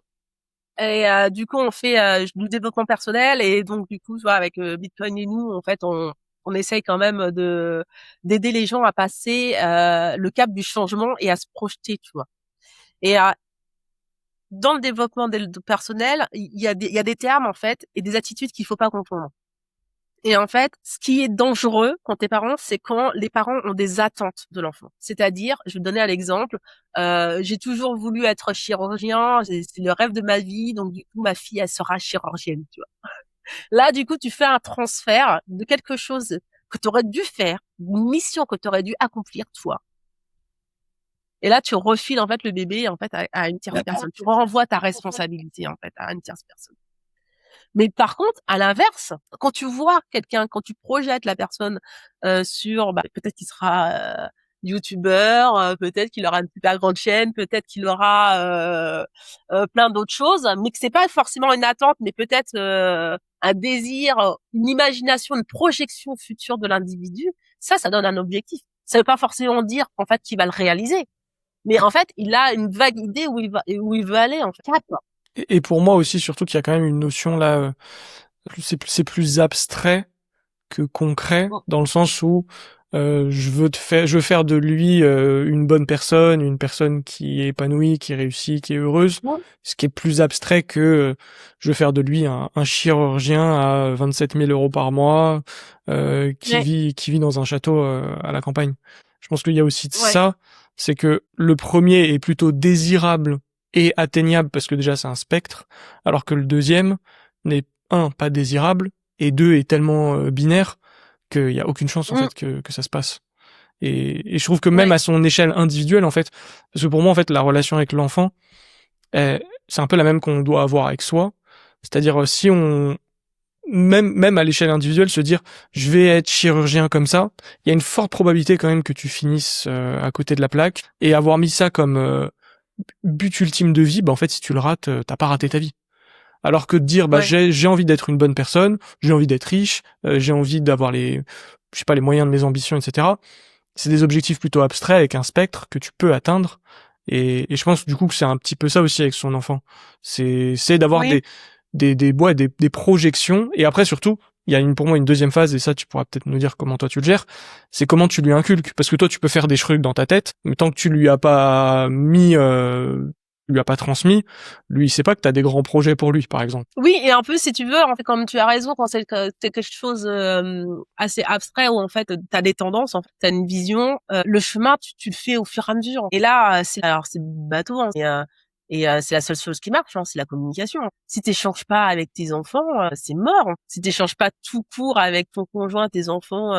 Et du coup, on fait du développement personnel et donc du coup, tu vois, avec Bitcoin et nous, en fait, on essaye quand même d'aider les gens à passer le cap du changement et à se projeter, tu vois. Et dans le développement personnel, il y a des termes en fait et des attitudes qu'il faut pas confondre. Et en fait, ce qui est dangereux quand t'es parent, c'est quand les parents ont des attentes de l'enfant. C'est-à-dire, je vais te donner un exemple, j'ai toujours voulu être chirurgien, c'est le rêve de ma vie, donc du coup, ma fille, elle sera chirurgienne, tu vois. Là, du coup, tu fais un transfert de quelque chose que tu aurais dû faire, une mission que tu aurais dû accomplir toi. Et là, tu refiles en fait le bébé en fait à une tierce personne. Tu renvoies ta responsabilité en fait à une tierce personne. Mais par contre, à l'inverse, quand tu vois quelqu'un, quand tu projettes la personne sur, peut-être qu'il sera youtubeur, peut-être qu'il aura une super grande chaîne, peut-être qu'il aura plein d'autres choses, mais que c'est pas forcément une attente, mais peut-être un désir, une imagination, une projection future de l'individu. Ça donne un objectif. Ça veut pas forcément dire en fait qu'il va le réaliser, mais en fait, il a une vague idée où il veut aller en fait. Et pour moi aussi, surtout qu'il y a quand même une notion là, c'est plus abstrait que concret, dans le sens où je veux faire de lui une bonne personne, une personne qui est épanouie, qui réussit, qui est heureuse, ce qui est plus abstrait que je veux faire de lui un chirurgien à 27 000 € par mois, qui vit dans un château à la campagne. Je pense qu'il y a aussi de ça, c'est que le premier est plutôt désirable et atteignable parce que déjà c'est un spectre, alors que le deuxième n'est pas désirable et deux est tellement binaire qu'il y a aucune chance en fait que ça se passe. Et je trouve que même à son échelle individuelle en fait, parce que pour moi en fait la relation avec l'enfant, c'est un peu la même qu'on doit avoir avec soi. C'est-à-dire si on même à l'échelle individuelle se dire je vais être chirurgien comme ça, il y a une forte probabilité quand même que tu finisses à côté de la plaque, et avoir mis ça comme but ultime de vie, en fait si tu le rates, t'as pas raté ta vie. Alors que de dire j'ai envie d'être une bonne personne, j'ai envie d'être riche, j'ai envie d'avoir les moyens de mes ambitions, etc. C'est des objectifs plutôt abstraits avec un spectre que tu peux atteindre, et je pense du coup que c'est un petit peu ça aussi avec son enfant. C'est d'avoir des projections, et après surtout il y a pour moi une deuxième phase, et ça tu pourras peut-être nous dire comment toi tu le gères, c'est comment tu lui inculques, parce que toi tu peux faire des trucs dans ta tête, mais tant que tu lui as pas lui a pas transmis, lui il sait pas que t'as des grands projets pour lui par exemple. Oui, et un peu si tu veux, en fait, comme tu as raison, quand c'est quelque chose assez abstrait où en fait t'as des tendances, en fait t'as une vision, le chemin tu le fais au fur et à mesure. Et là c'est bateau, hein, et c'est la seule chose qui marche, hein, c'est la communication. Si t'échanges pas avec tes enfants, c'est mort. Si t'échanges pas tout court avec ton conjoint, tes enfants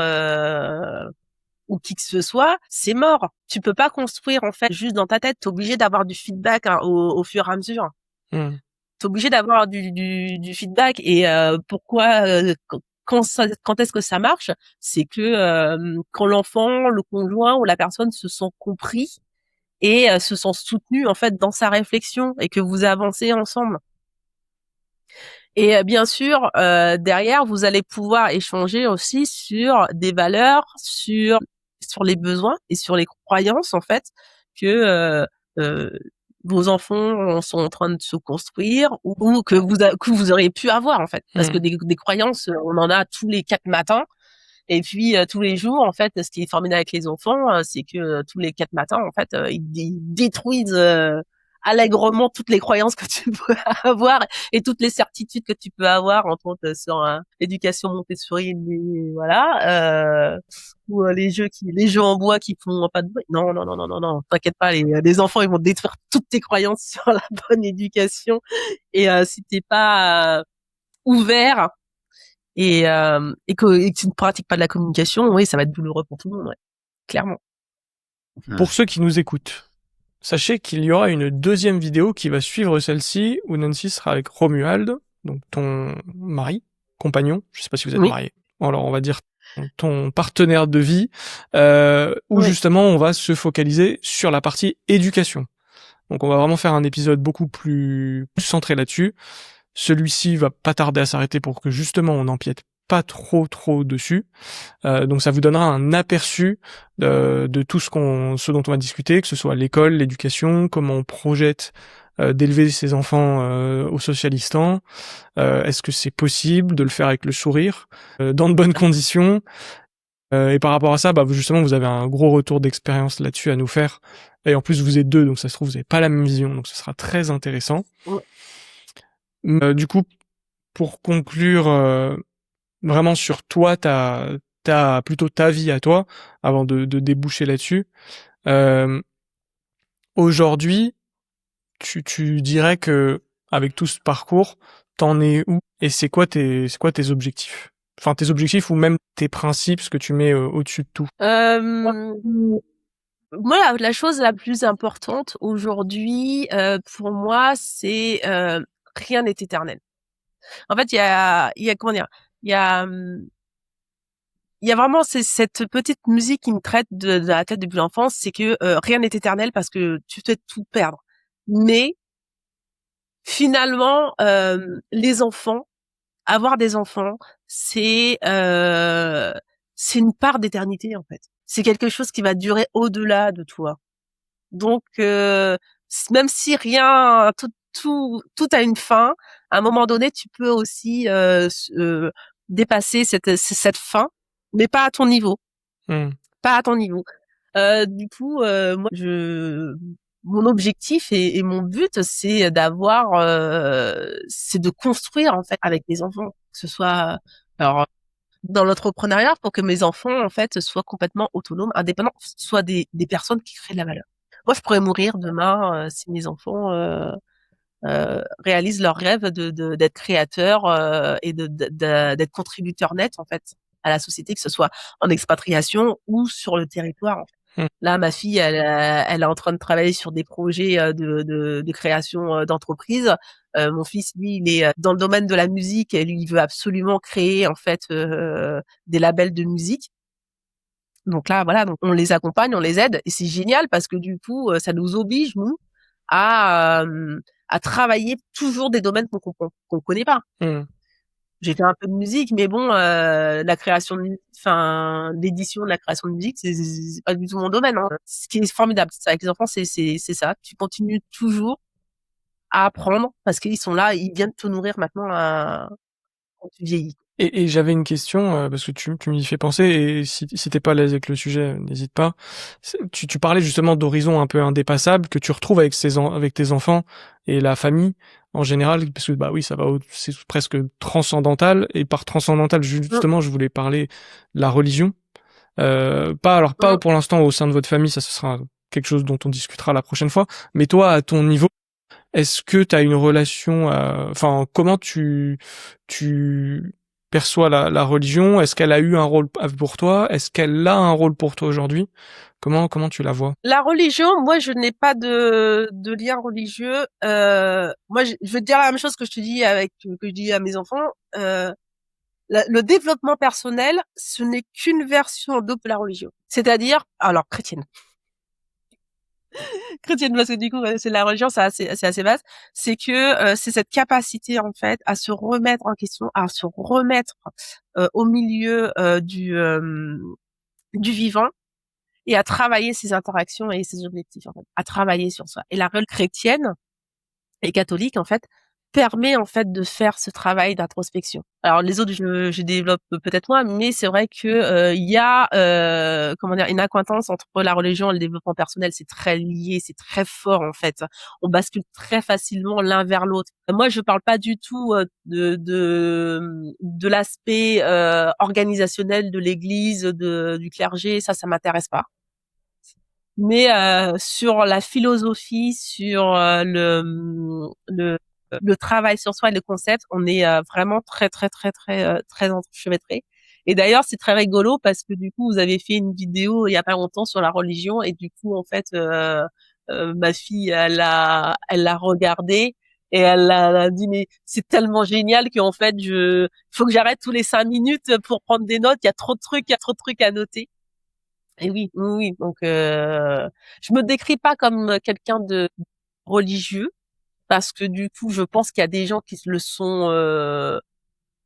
ou qui que ce soit, c'est mort. Tu peux pas construire en fait juste dans ta tête. T'es obligé d'avoir du feedback au fur et à mesure. T'es obligé d'avoir du feedback. Et pourquoi quand est-ce que ça marche? C'est que quand l'enfant, le conjoint ou la personne se sent compris et se sent soutenu en fait dans sa réflexion, et que vous avancez ensemble. Et bien sûr, derrière, vous allez pouvoir échanger aussi sur des valeurs, sur les besoins et sur les croyances en fait que vos enfants sont en train de se construire, ou que vous auriez pu avoir en fait, parce que des croyances, on en a tous les 4 matins. Et puis tous les jours, en fait, ce qui est formidable avec les enfants, c'est que tous les 4 matins, en fait, ils détruisent allègrement toutes les croyances que tu peux avoir et toutes les certitudes que tu peux avoir en tant que sur l'éducation Montessori, voilà, ou les jeux en bois qui font pas de bruit. Non, t'inquiète pas, les enfants ils vont détruire toutes tes croyances sur la bonne éducation, et si t'es pas ouvert et que tu ne pratiques pas de la communication, oui, ça va être douloureux pour tout le monde, clairement. Pour ceux qui nous écoutent, sachez qu'il y aura une deuxième vidéo qui va suivre celle-ci, où Nancy sera avec Romuald, donc ton compagnon, je sais pas si vous êtes mariés. Alors on va dire ton partenaire de vie, où justement on va se focaliser sur la partie éducation. Donc on va vraiment faire un épisode beaucoup plus centré là-dessus. Celui-ci va pas tarder à s'arrêter pour que justement on n'empiète pas trop dessus. Donc ça vous donnera un aperçu de tout ce dont on va discuter, que ce soit l'école, l'éducation, comment on projette d'élever ses enfants au Socialistan. Est-ce que c'est possible de le faire avec le sourire, dans de bonnes conditions, et par rapport à ça, justement, vous avez un gros retour d'expérience là-dessus à nous faire. Et en plus, vous êtes deux, donc ça se trouve, vous n'avez pas la même vision, donc ce sera très intéressant. Du coup, pour conclure vraiment sur toi, plutôt ta vie à toi, avant de déboucher là-dessus, aujourd'hui, tu dirais que avec tout ce parcours, t'en es où, et c'est quoi tes objectifs? Enfin, tes objectifs ou même tes principes, ce que tu mets au-dessus de tout? Moi, la chose la plus importante aujourd'hui, pour moi, c'est rien n'est éternel. En fait, il y a comment dire, il y a il y a vraiment cette petite musique qui me traite de la tête depuis l'enfance, c'est que rien n'est éternel parce que tu peux tout perdre. Mais finalement, les enfants, avoir des enfants, c'est une part d'éternité en fait. C'est quelque chose qui va durer au-delà de toi. Donc même si rien, tout a une fin, à un moment donné, tu peux aussi dépasser cette fin, mais pas à ton niveau, pas à ton niveau. Du coup, moi, mon objectif et mon but, c'est c'est de construire en fait avec les enfants, que ce soit alors dans l'entrepreneuriat pour que mes enfants en fait soient complètement autonomes, indépendants, soient des personnes qui créent de la valeur. Moi, je pourrais mourir demain si mes enfants réalisent leur rêve d'être créateurs et d'être contributeurs nets en fait à la société, que ce soit en expatriation ou sur le territoire. En fait. Là, ma fille, elle est en train de travailler sur des projets de création d'entreprise. Mon fils, lui, il est dans le domaine de la musique et lui, il veut absolument créer en fait des labels de musique. Donc là, voilà, donc on les accompagne, on les aide et c'est génial parce que du coup, ça nous oblige nous à travailler toujours des domaines qu'on connaît pas. J'ai fait un peu de musique, mais bon, la création l'édition de la création de musique, c'est pas du tout mon domaine. Hein. Ce qui est formidable, c'est avec les enfants, c'est ça. Tu continues toujours à apprendre parce qu'ils sont là, ils viennent te nourrir maintenant quand tu vieillis. Et j'avais une question, parce que tu m'y fais penser, et si t'es pas à l'aise avec le sujet, n'hésite pas. Tu parlais justement d'horizons un peu indépassables que tu retrouves avec avec tes enfants et la famille en général, parce que bah oui, c'est presque transcendantal, et par transcendantal justement, je voulais parler de la religion. Pas pour l'instant au sein de votre famille, ça ce sera quelque chose dont on discutera la prochaine fois, mais toi à ton niveau, est-ce que tu as une relation, enfin comment tu perçois la religion? Est-ce qu'elle a eu un rôle pour toi? Est-ce qu'elle a un rôle pour toi aujourd'hui? Comment tu la vois? La religion, moi, je n'ai pas de lien religieux. Moi, je veux te dire la même chose que je dis à mes enfants. Le développement personnel, ce n'est qu'une version de la religion. C'est-à-dire, alors chrétienne parce que du coup c'est la religion, c'est assez vaste, c'est que c'est cette capacité en fait à se remettre en question, à se remettre au milieu du vivant et à travailler ses interactions et ses objectifs en fait, à travailler sur soi. Et la religion chrétienne et catholique en fait permet en fait de faire ce travail d'introspection. Alors les autres je développe peut-être moins, mais c'est vrai que il y a une accointance entre la religion et le développement personnel, c'est très lié, c'est très fort en fait. On bascule très facilement l'un vers l'autre. Moi je parle pas du tout de l'aspect organisationnel de l'église, du clergé, ça m'intéresse pas. Mais sur la philosophie, sur le travail sur soi et le concept, on est vraiment très enchevêtrés. Et d'ailleurs, c'est très rigolo parce que du coup, vous avez fait une vidéo il y a pas longtemps sur la religion et du coup, en fait, ma fille, elle l'a regardé et elle a dit mais c'est tellement génial qu'en fait, faut que j'arrête tous les 5 minutes pour prendre des notes. Il y a trop de trucs à noter. Et oui. Donc, je me décris pas comme quelqu'un de religieux parce que du coup, je pense qu'il y a des gens qui le sont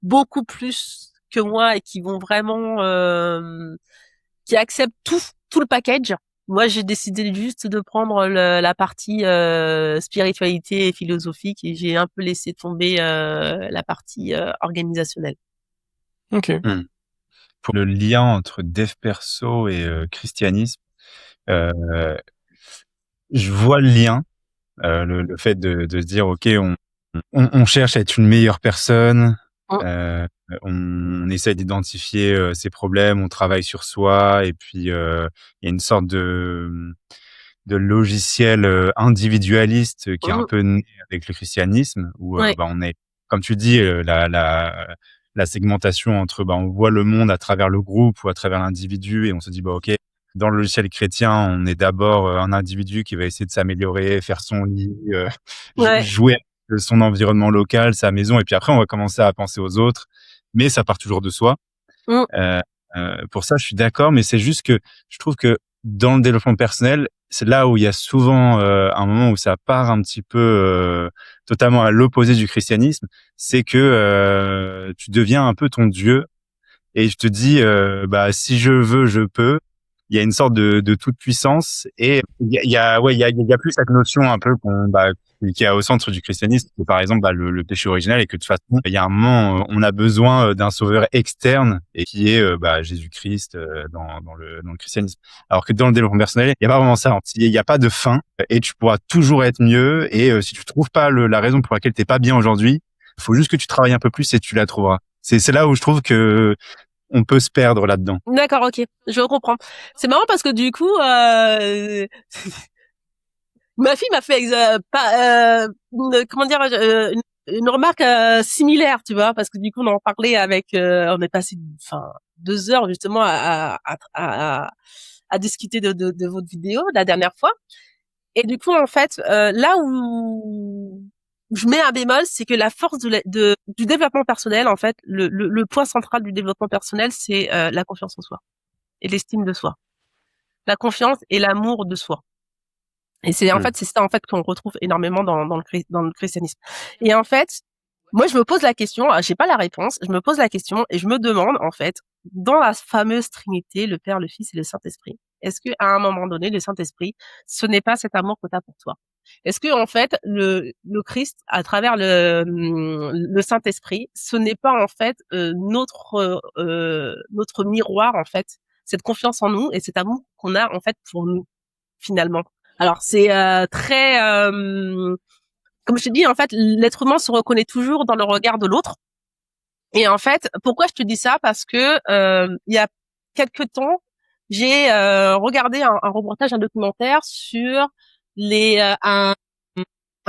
beaucoup plus que moi et qui vont vraiment, qui acceptent tout le package. Moi, j'ai décidé juste de prendre la partie spiritualité et philosophique et j'ai un peu laissé tomber la partie organisationnelle. Ok. Pour le lien entre dev perso et christianisme, je vois le lien, le fait de se dire ok, on cherche à être une meilleure personne, on essaie d'identifier ses problèmes, on travaille sur soi et puis il y a une sorte de logiciel individualiste qui est un peu né avec le christianisme où on est, comme tu dis, la segmentation entre, on voit le monde à travers le groupe ou à travers l'individu et on se dit, ok, dans le logiciel chrétien, on est d'abord un individu qui va essayer de s'améliorer, faire son lit, jouer avec son environnement local, sa maison, et puis après, on va commencer à penser aux autres, mais ça part toujours de soi. Pour ça, je suis d'accord, mais c'est juste que je trouve que dans le développement personnel, c'est là où il y a souvent un moment où ça part un petit peu totalement à l'opposé du christianisme, c'est que tu deviens un peu ton Dieu et je te dis si je veux, je peux. Il y a une sorte de toute puissance et il y a plus cette notion un peu qui est au centre du christianisme, que par exemple le péché originel, et que de toute façon il y a un moment on a besoin d'un sauveur externe et qui est Jésus-Christ dans le christianisme. Alors que dans le développement personnel, il y a pas vraiment ça. Il y a pas de fin et tu pourras toujours être mieux, et si tu trouves pas la raison pour laquelle t'es pas bien aujourd'hui, il faut juste que tu travailles un peu plus et tu la trouveras. C'est là où je trouve que on peut se perdre là-dedans. D'accord, ok, je comprends. C'est marrant parce que du coup, ma fille m'a fait une remarque similaire, tu vois, parce que du coup on en parlait on est passé 2 heures justement à discuter de votre vidéo la dernière fois. Et du coup en fait, là où je mets un bémol, c'est que la force du développement personnel, en fait, le point central du développement personnel, c'est la confiance en soi et l'estime de soi, la confiance et l'amour de soi. Et c'est c'est ça en fait qu'on retrouve énormément dans le christianisme. Et en fait, moi je me pose la question, j'ai pas la réponse, je me pose la question et je me demande en fait, dans la fameuse Trinité, le Père, le Fils et le Saint-Esprit, est-ce que à un moment donné, le Saint-Esprit, ce n'est pas cet amour que tu as pour toi? Est-ce que en fait le Christ, à travers le Saint-Esprit, ce n'est pas en fait notre miroir, en fait, cette confiance en nous et cet amour qu'on a en fait pour nous finalement? Alors c'est très comme je te dis, en fait, l'être humain se reconnaît toujours dans le regard de l'autre. Et en fait, pourquoi je te dis ça? Parce que il y a quelque temps, j'ai regardé un reportage, un documentaire sur un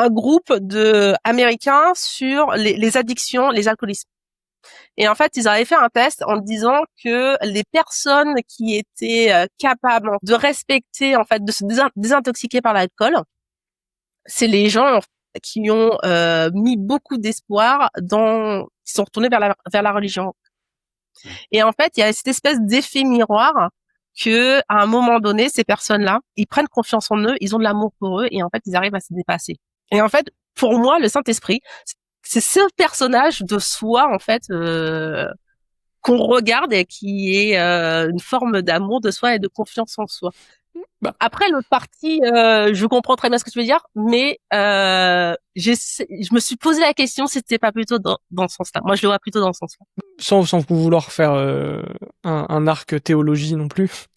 groupe de américains sur les addictions, les alcoolismes. Et en fait, ils avaient fait un test en disant que les personnes qui étaient capables de respecter, en fait, de se désintoxiquer par l'alcool, c'est les gens qui ont mis beaucoup d'espoir qui sont retournés vers la religion. Et en fait, il y a cette espèce d'effet miroir que à un moment donné, ces personnes-là, ils prennent confiance en eux, ils ont de l'amour pour eux et en fait, ils arrivent à se dépasser. Et en fait, pour moi, le Saint-Esprit, c'est ce personnage de soi en fait qu'on regarde et qui est une forme d'amour de soi et de confiance en soi. Après l'autre partie, je comprends très bien ce que tu veux dire, mais je me suis posé la question si c'était pas plutôt dans ce sens-là. Moi, je le vois plutôt dans ce sens-là. Sans vouloir faire un arc théologie non plus,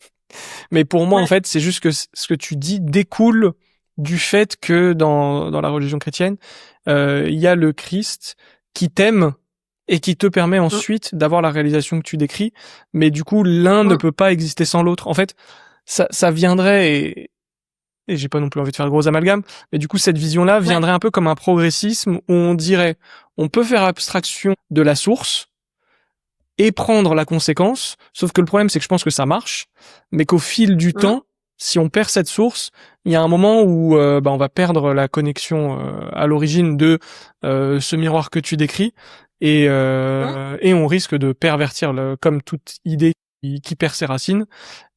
mais pour moi, en fait, c'est juste que ce que tu dis découle du fait que dans la religion chrétienne, il y a le Christ qui t'aime et qui te permet ensuite d'avoir la réalisation que tu décris, mais du coup, l'un ne peut pas exister sans l'autre. En fait, ça viendrait, et j'ai pas non plus envie de faire de gros amalgames, mais du coup, cette vision-là viendrait un peu comme un progressisme où on dirait, on peut faire abstraction de la source et prendre la conséquence, sauf que le problème, c'est que je pense que ça marche, mais qu'au fil du temps, si on perd cette source, il y a un moment où on va perdre la connexion à l'origine de ce miroir que tu décris, et on risque de pervertir, comme toute idée qui perd ses racines,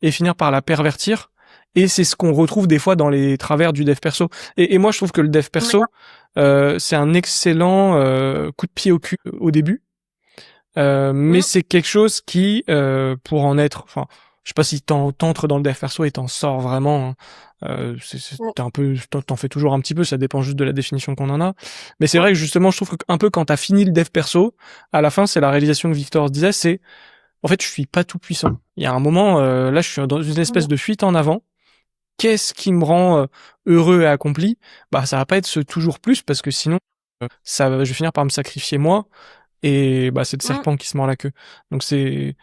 et finir par la pervertir. Et c'est ce qu'on retrouve des fois dans les travers du dev perso. Et moi, je trouve que le dev perso, c'est un excellent coup de pied au cul au début. Mais c'est quelque chose qui, pour en être, enfin, je sais pas si t'entres dans le dev perso et t'en sors vraiment. T'en fais toujours un petit peu, ça dépend juste de la définition qu'on en a. Mais c'est vrai que justement, je trouve que un peu quand t'as fini le dev perso, à la fin, c'est la réalisation que Victor se disait, c'est, en fait, je suis pas tout puissant. Il y a un moment, là, je suis dans une espèce de fuite en avant. Qu'est-ce qui me rend heureux et accompli? Bah, ça va pas être ce toujours plus, parce que sinon, je vais finir par me sacrifier moi. Et c'est le serpent qui se mord la queue. Donc c'est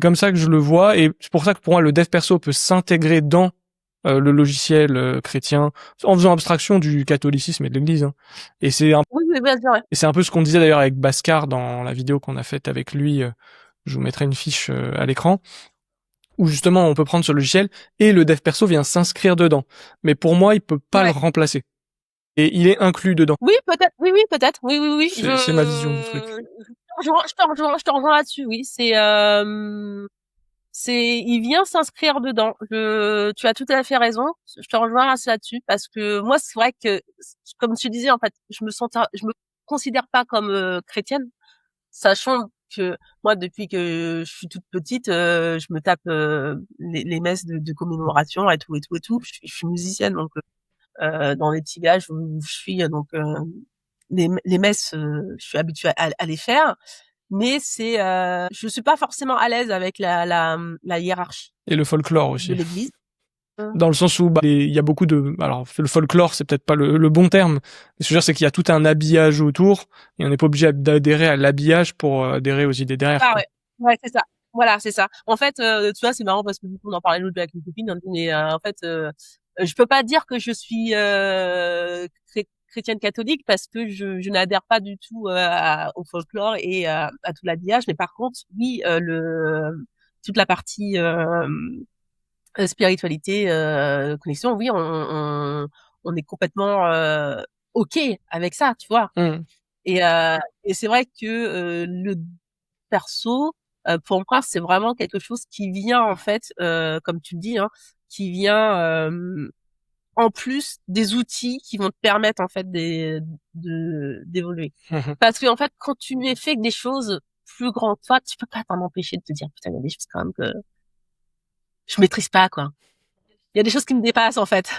comme ça que je le vois, et c'est pour ça que pour moi le dev perso peut s'intégrer dans le logiciel chrétien, en faisant abstraction du catholicisme et de l'Église. Hein. Et c'est un Oui, bien sûr. Ouais. Et c'est un peu ce qu'on disait d'ailleurs avec Bhaskar dans la vidéo qu'on a faite avec lui. Je vous mettrai une fiche à l'écran, où justement on peut prendre ce logiciel et le dev perso vient s'inscrire dedans. Mais pour moi, il peut pas le remplacer. Et il est inclus dedans. Oui, peut-être. Oui, peut-être. Oui. C'est ma vision du truc. Je te rejoins là-dessus. Oui, il vient s'inscrire dedans. Tu as tout à fait raison. Je te rejoins là-dessus parce que moi, c'est vrai que, comme tu disais, en fait, je me considère pas comme chrétienne, sachant que moi, depuis que je suis toute petite, je me tape les messes de commémoration et tout. Je suis musicienne, donc dans les petits villages où je suis, donc les messes, je suis habituée à les faire. Mais je suis pas forcément à l'aise avec la hiérarchie. Et le folklore aussi. De l'église. Dans le sens où il y a beaucoup de, alors le folklore c'est peut-être pas le bon terme, mais ce que je veux dire c'est qu'il y a tout un habillage autour et on n'est pas obligé d'adhérer à l'habillage pour adhérer aux idées derrière. Ah ouais, c'est ça. Voilà, c'est ça. En fait, tu vois, c'est marrant parce que du coup on en parlait l'autre avec une copine, mais en fait, je peux pas dire que je suis chrétienne catholique parce que je n'adhère pas du tout au folklore et à tout l'habillage, mais par contre, oui, toute la partie spiritualité, connexion, oui, on est complètement ok avec ça, tu vois. Et c'est vrai que le perso, pour moi, c'est vraiment quelque chose qui vient en fait, comme tu le dis, hein, qui vient en plus des outils qui vont te permettre en fait d'évoluer. Parce que en fait, quand tu n'es fait que des choses plus grandes que toi, tu peux pas t'en empêcher de te dire putain, il y a des choses quand même que je maîtrise pas, quoi. Il y a des choses qui me dépassent en fait.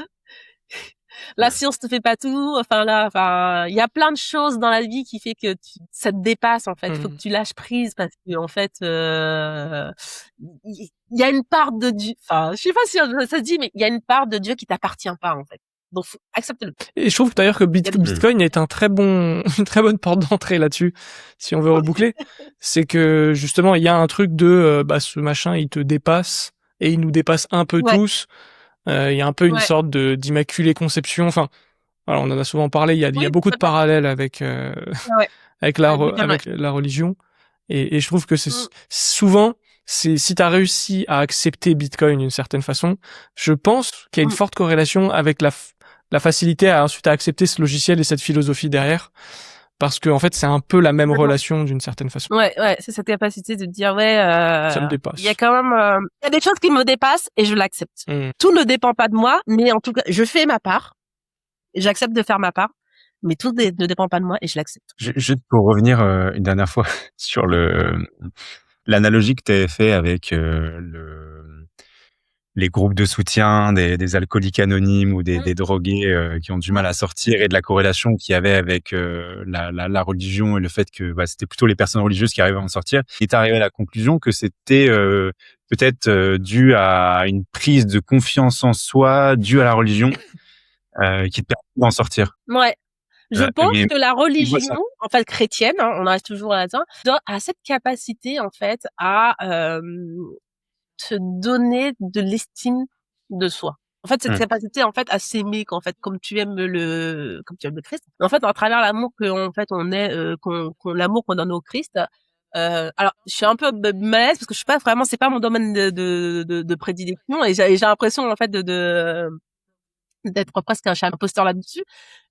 La science te fait pas tout. Il y a plein de choses dans la vie qui fait que ça te dépasse en fait. Faut que tu lâches prise parce que en fait, il y a une part de Dieu. Enfin, je sais pas si ça se dit, mais il y a une part de Dieu qui t'appartient pas en fait. Donc, accepte-le. Et je trouve d'ailleurs que Bitcoin est une très bonne porte d'entrée là-dessus, si on veut reboucler. C'est que justement, il y a un truc de, ce machin, il te dépasse et il nous dépasse un peu tous. Il y a un peu une sorte d'immaculée conception. Enfin, alors on en a souvent parlé. Il y a beaucoup de parallèles avec avec la religion. Et je trouve que c'est souvent, si t'as réussi à accepter Bitcoin d'une certaine façon, je pense qu'il y a une forte corrélation avec la facilité à ensuite à accepter ce logiciel et cette philosophie derrière. Parce que en fait, c'est un peu la même relation d'une certaine façon. Ouais, c'est cette capacité de dire ça me dépasse. Il y a quand même il y a des choses qui me dépassent et je l'accepte. Tout ne dépend pas de moi, mais en tout cas, je fais ma part. J'accepte de faire ma part, mais tout ne dépend pas de moi et je l'accepte. Juste pour revenir une dernière fois sur l'analogie que tu avais fait avec les groupes de soutien des alcooliques anonymes ou des drogués qui ont du mal à sortir et de la corrélation qu'il y avait avec la religion et le fait que c'était plutôt les personnes religieuses qui arrivaient à en sortir. Et t'es arrivé à la conclusion que c'était peut-être dû à une prise de confiance en soi due à la religion qui te permet d'en sortir. Ouais. Je pense que la religion, en fait chrétienne, hein, on reste toujours là-dedans, a cette capacité en fait à te donner de l'estime de soi. En fait, cette capacité en fait à s'aimer, qu'en fait comme tu aimes le Christ. En fait, à travers l'amour l'amour qu'on donne au Christ. Alors, je suis un peu malaise parce que je suis pas vraiment, c'est pas mon domaine de prédilection et j'ai l'impression en fait d'être presque un imposteur là-dessus.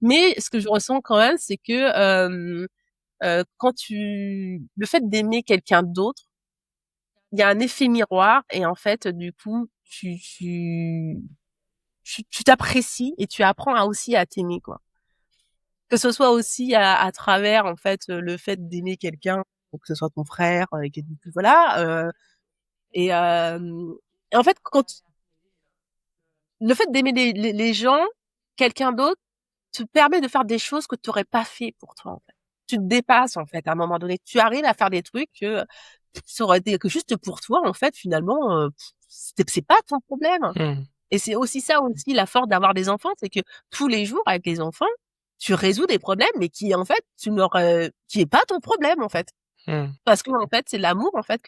Mais ce que je ressens quand même, c'est que le fait d'aimer quelqu'un d'autre, il y a un effet miroir et en fait, du coup, tu t'apprécies et tu apprends aussi à t'aimer, quoi. Que ce soit aussi à travers en fait le fait d'aimer quelqu'un, que ce soit ton frère, et que voilà. Et en fait, le fait d'aimer les gens, quelqu'un d'autre te permet de faire des choses que tu n'aurais pas fait pour toi, en fait. Tu te dépasses, en fait, à un moment donné. Tu arrives à faire des trucs que ça aurait été que juste pour toi, en fait, finalement, c'est pas ton problème. Et c'est aussi ça aussi, la force d'avoir des enfants, c'est que tous les jours, avec les enfants, tu résous des problèmes, mais qui, en fait, qui est pas ton problème, en fait. Parce que en fait, c'est l'amour en fait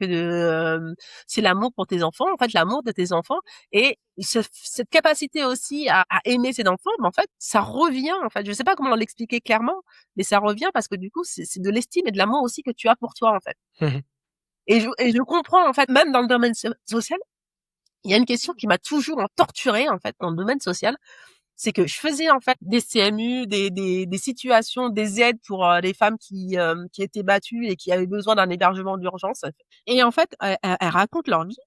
c'est l'amour pour tes enfants, en fait, l'amour de tes enfants et cette capacité aussi à aimer ses enfants, mais en fait, ça revient en fait. Je sais pas comment l'expliquer clairement, mais ça revient parce que du coup, c'est de l'estime et de l'amour aussi que tu as pour toi en fait. Et je comprends en fait, même dans le domaine social, il y a une question qui m'a toujours torturée en fait dans le domaine social. C'est que je faisais en fait des CMU, des situations, des aides pour les femmes qui étaient battues et qui avaient besoin d'un hébergement d'urgence. Et en fait, elles racontent leur vie.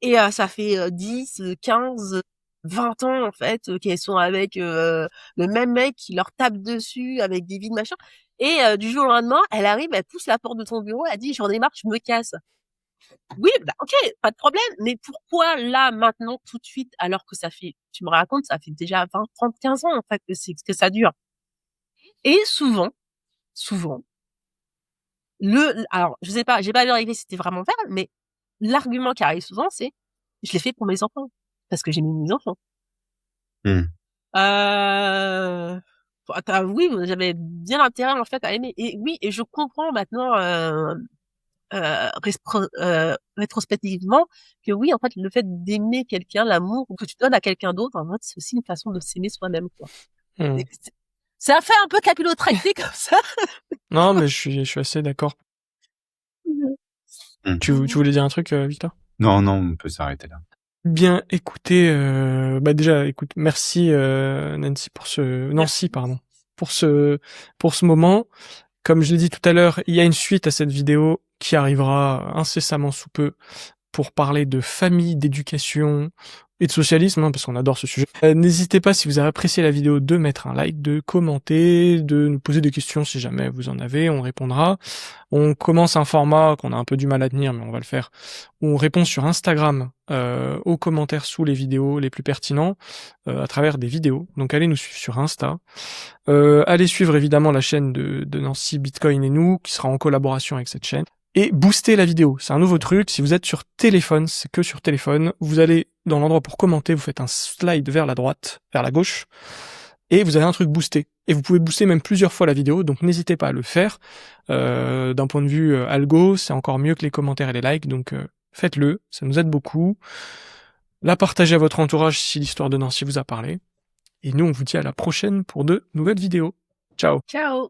Et ça fait 10, 15, 20 ans en fait qu'elles sont avec le même mec qui leur tape dessus avec des vides machin. Et du jour au lendemain, elle arrive, elle pousse la porte de ton bureau, elle dit j'en ai marre, je me casse. Oui, bah, OK, pas de problème, mais pourquoi là, maintenant, tout de suite, alors que tu me racontes, ça fait déjà 20, 30, 15 ans, en fait, que ça dure. Et souvent, alors, je sais pas, j'ai pas vérifié si c'était vraiment vrai, mais l'argument qui arrive souvent, c'est, je l'ai fait pour mes enfants. Parce que j'aimais mes enfants. Mmh. Oui, j'avais bien intérêt, en fait, à aimer. Et oui, et je comprends maintenant, rétrospectivement que oui, en fait, le fait d'aimer quelqu'un, l'amour que tu donnes à quelqu'un d'autre, en fait, c'est aussi une façon de s'aimer soi-même, quoi. Ça fait un peu capillotracté comme ça. Non, mais je suis assez d'accord. Tu voulais dire un truc, Victor? Non, on peut s'arrêter là. Bien, écoutez, déjà, écoute, merci Nancy Nancy, pardon, pour ce moment. Comme je l'ai dit tout à l'heure, il y a une suite à cette vidéo qui arrivera incessamment sous peu pour parler de famille, d'éducation et de socialisme, parce qu'on adore ce sujet. N'hésitez pas, si vous avez apprécié la vidéo, de mettre un like, de commenter, de nous poser des questions si jamais vous en avez, on répondra. On commence un format qu'on a un peu du mal à tenir, mais on va le faire, où on répond sur Instagram aux commentaires sous les vidéos les plus pertinents, à travers des vidéos. Donc allez nous suivre sur Insta. Allez suivre évidemment la chaîne de Nancy, Bitcoin et nous, qui sera en collaboration avec cette chaîne. Et booster la vidéo, c'est un nouveau truc. Si vous êtes sur téléphone, c'est que sur téléphone, vous allez dans l'endroit pour commenter, vous faites un slide vers la droite, vers la gauche, et vous avez un truc boosté. Et vous pouvez booster même plusieurs fois la vidéo, donc n'hésitez pas à le faire. D'un point de vue algo, c'est encore mieux que les commentaires et les likes, donc faites-le, ça nous aide beaucoup. La partagez à votre entourage si l'histoire de Nancy vous a parlé. Et nous, on vous dit à la prochaine pour de nouvelles vidéos. Ciao. Ciao.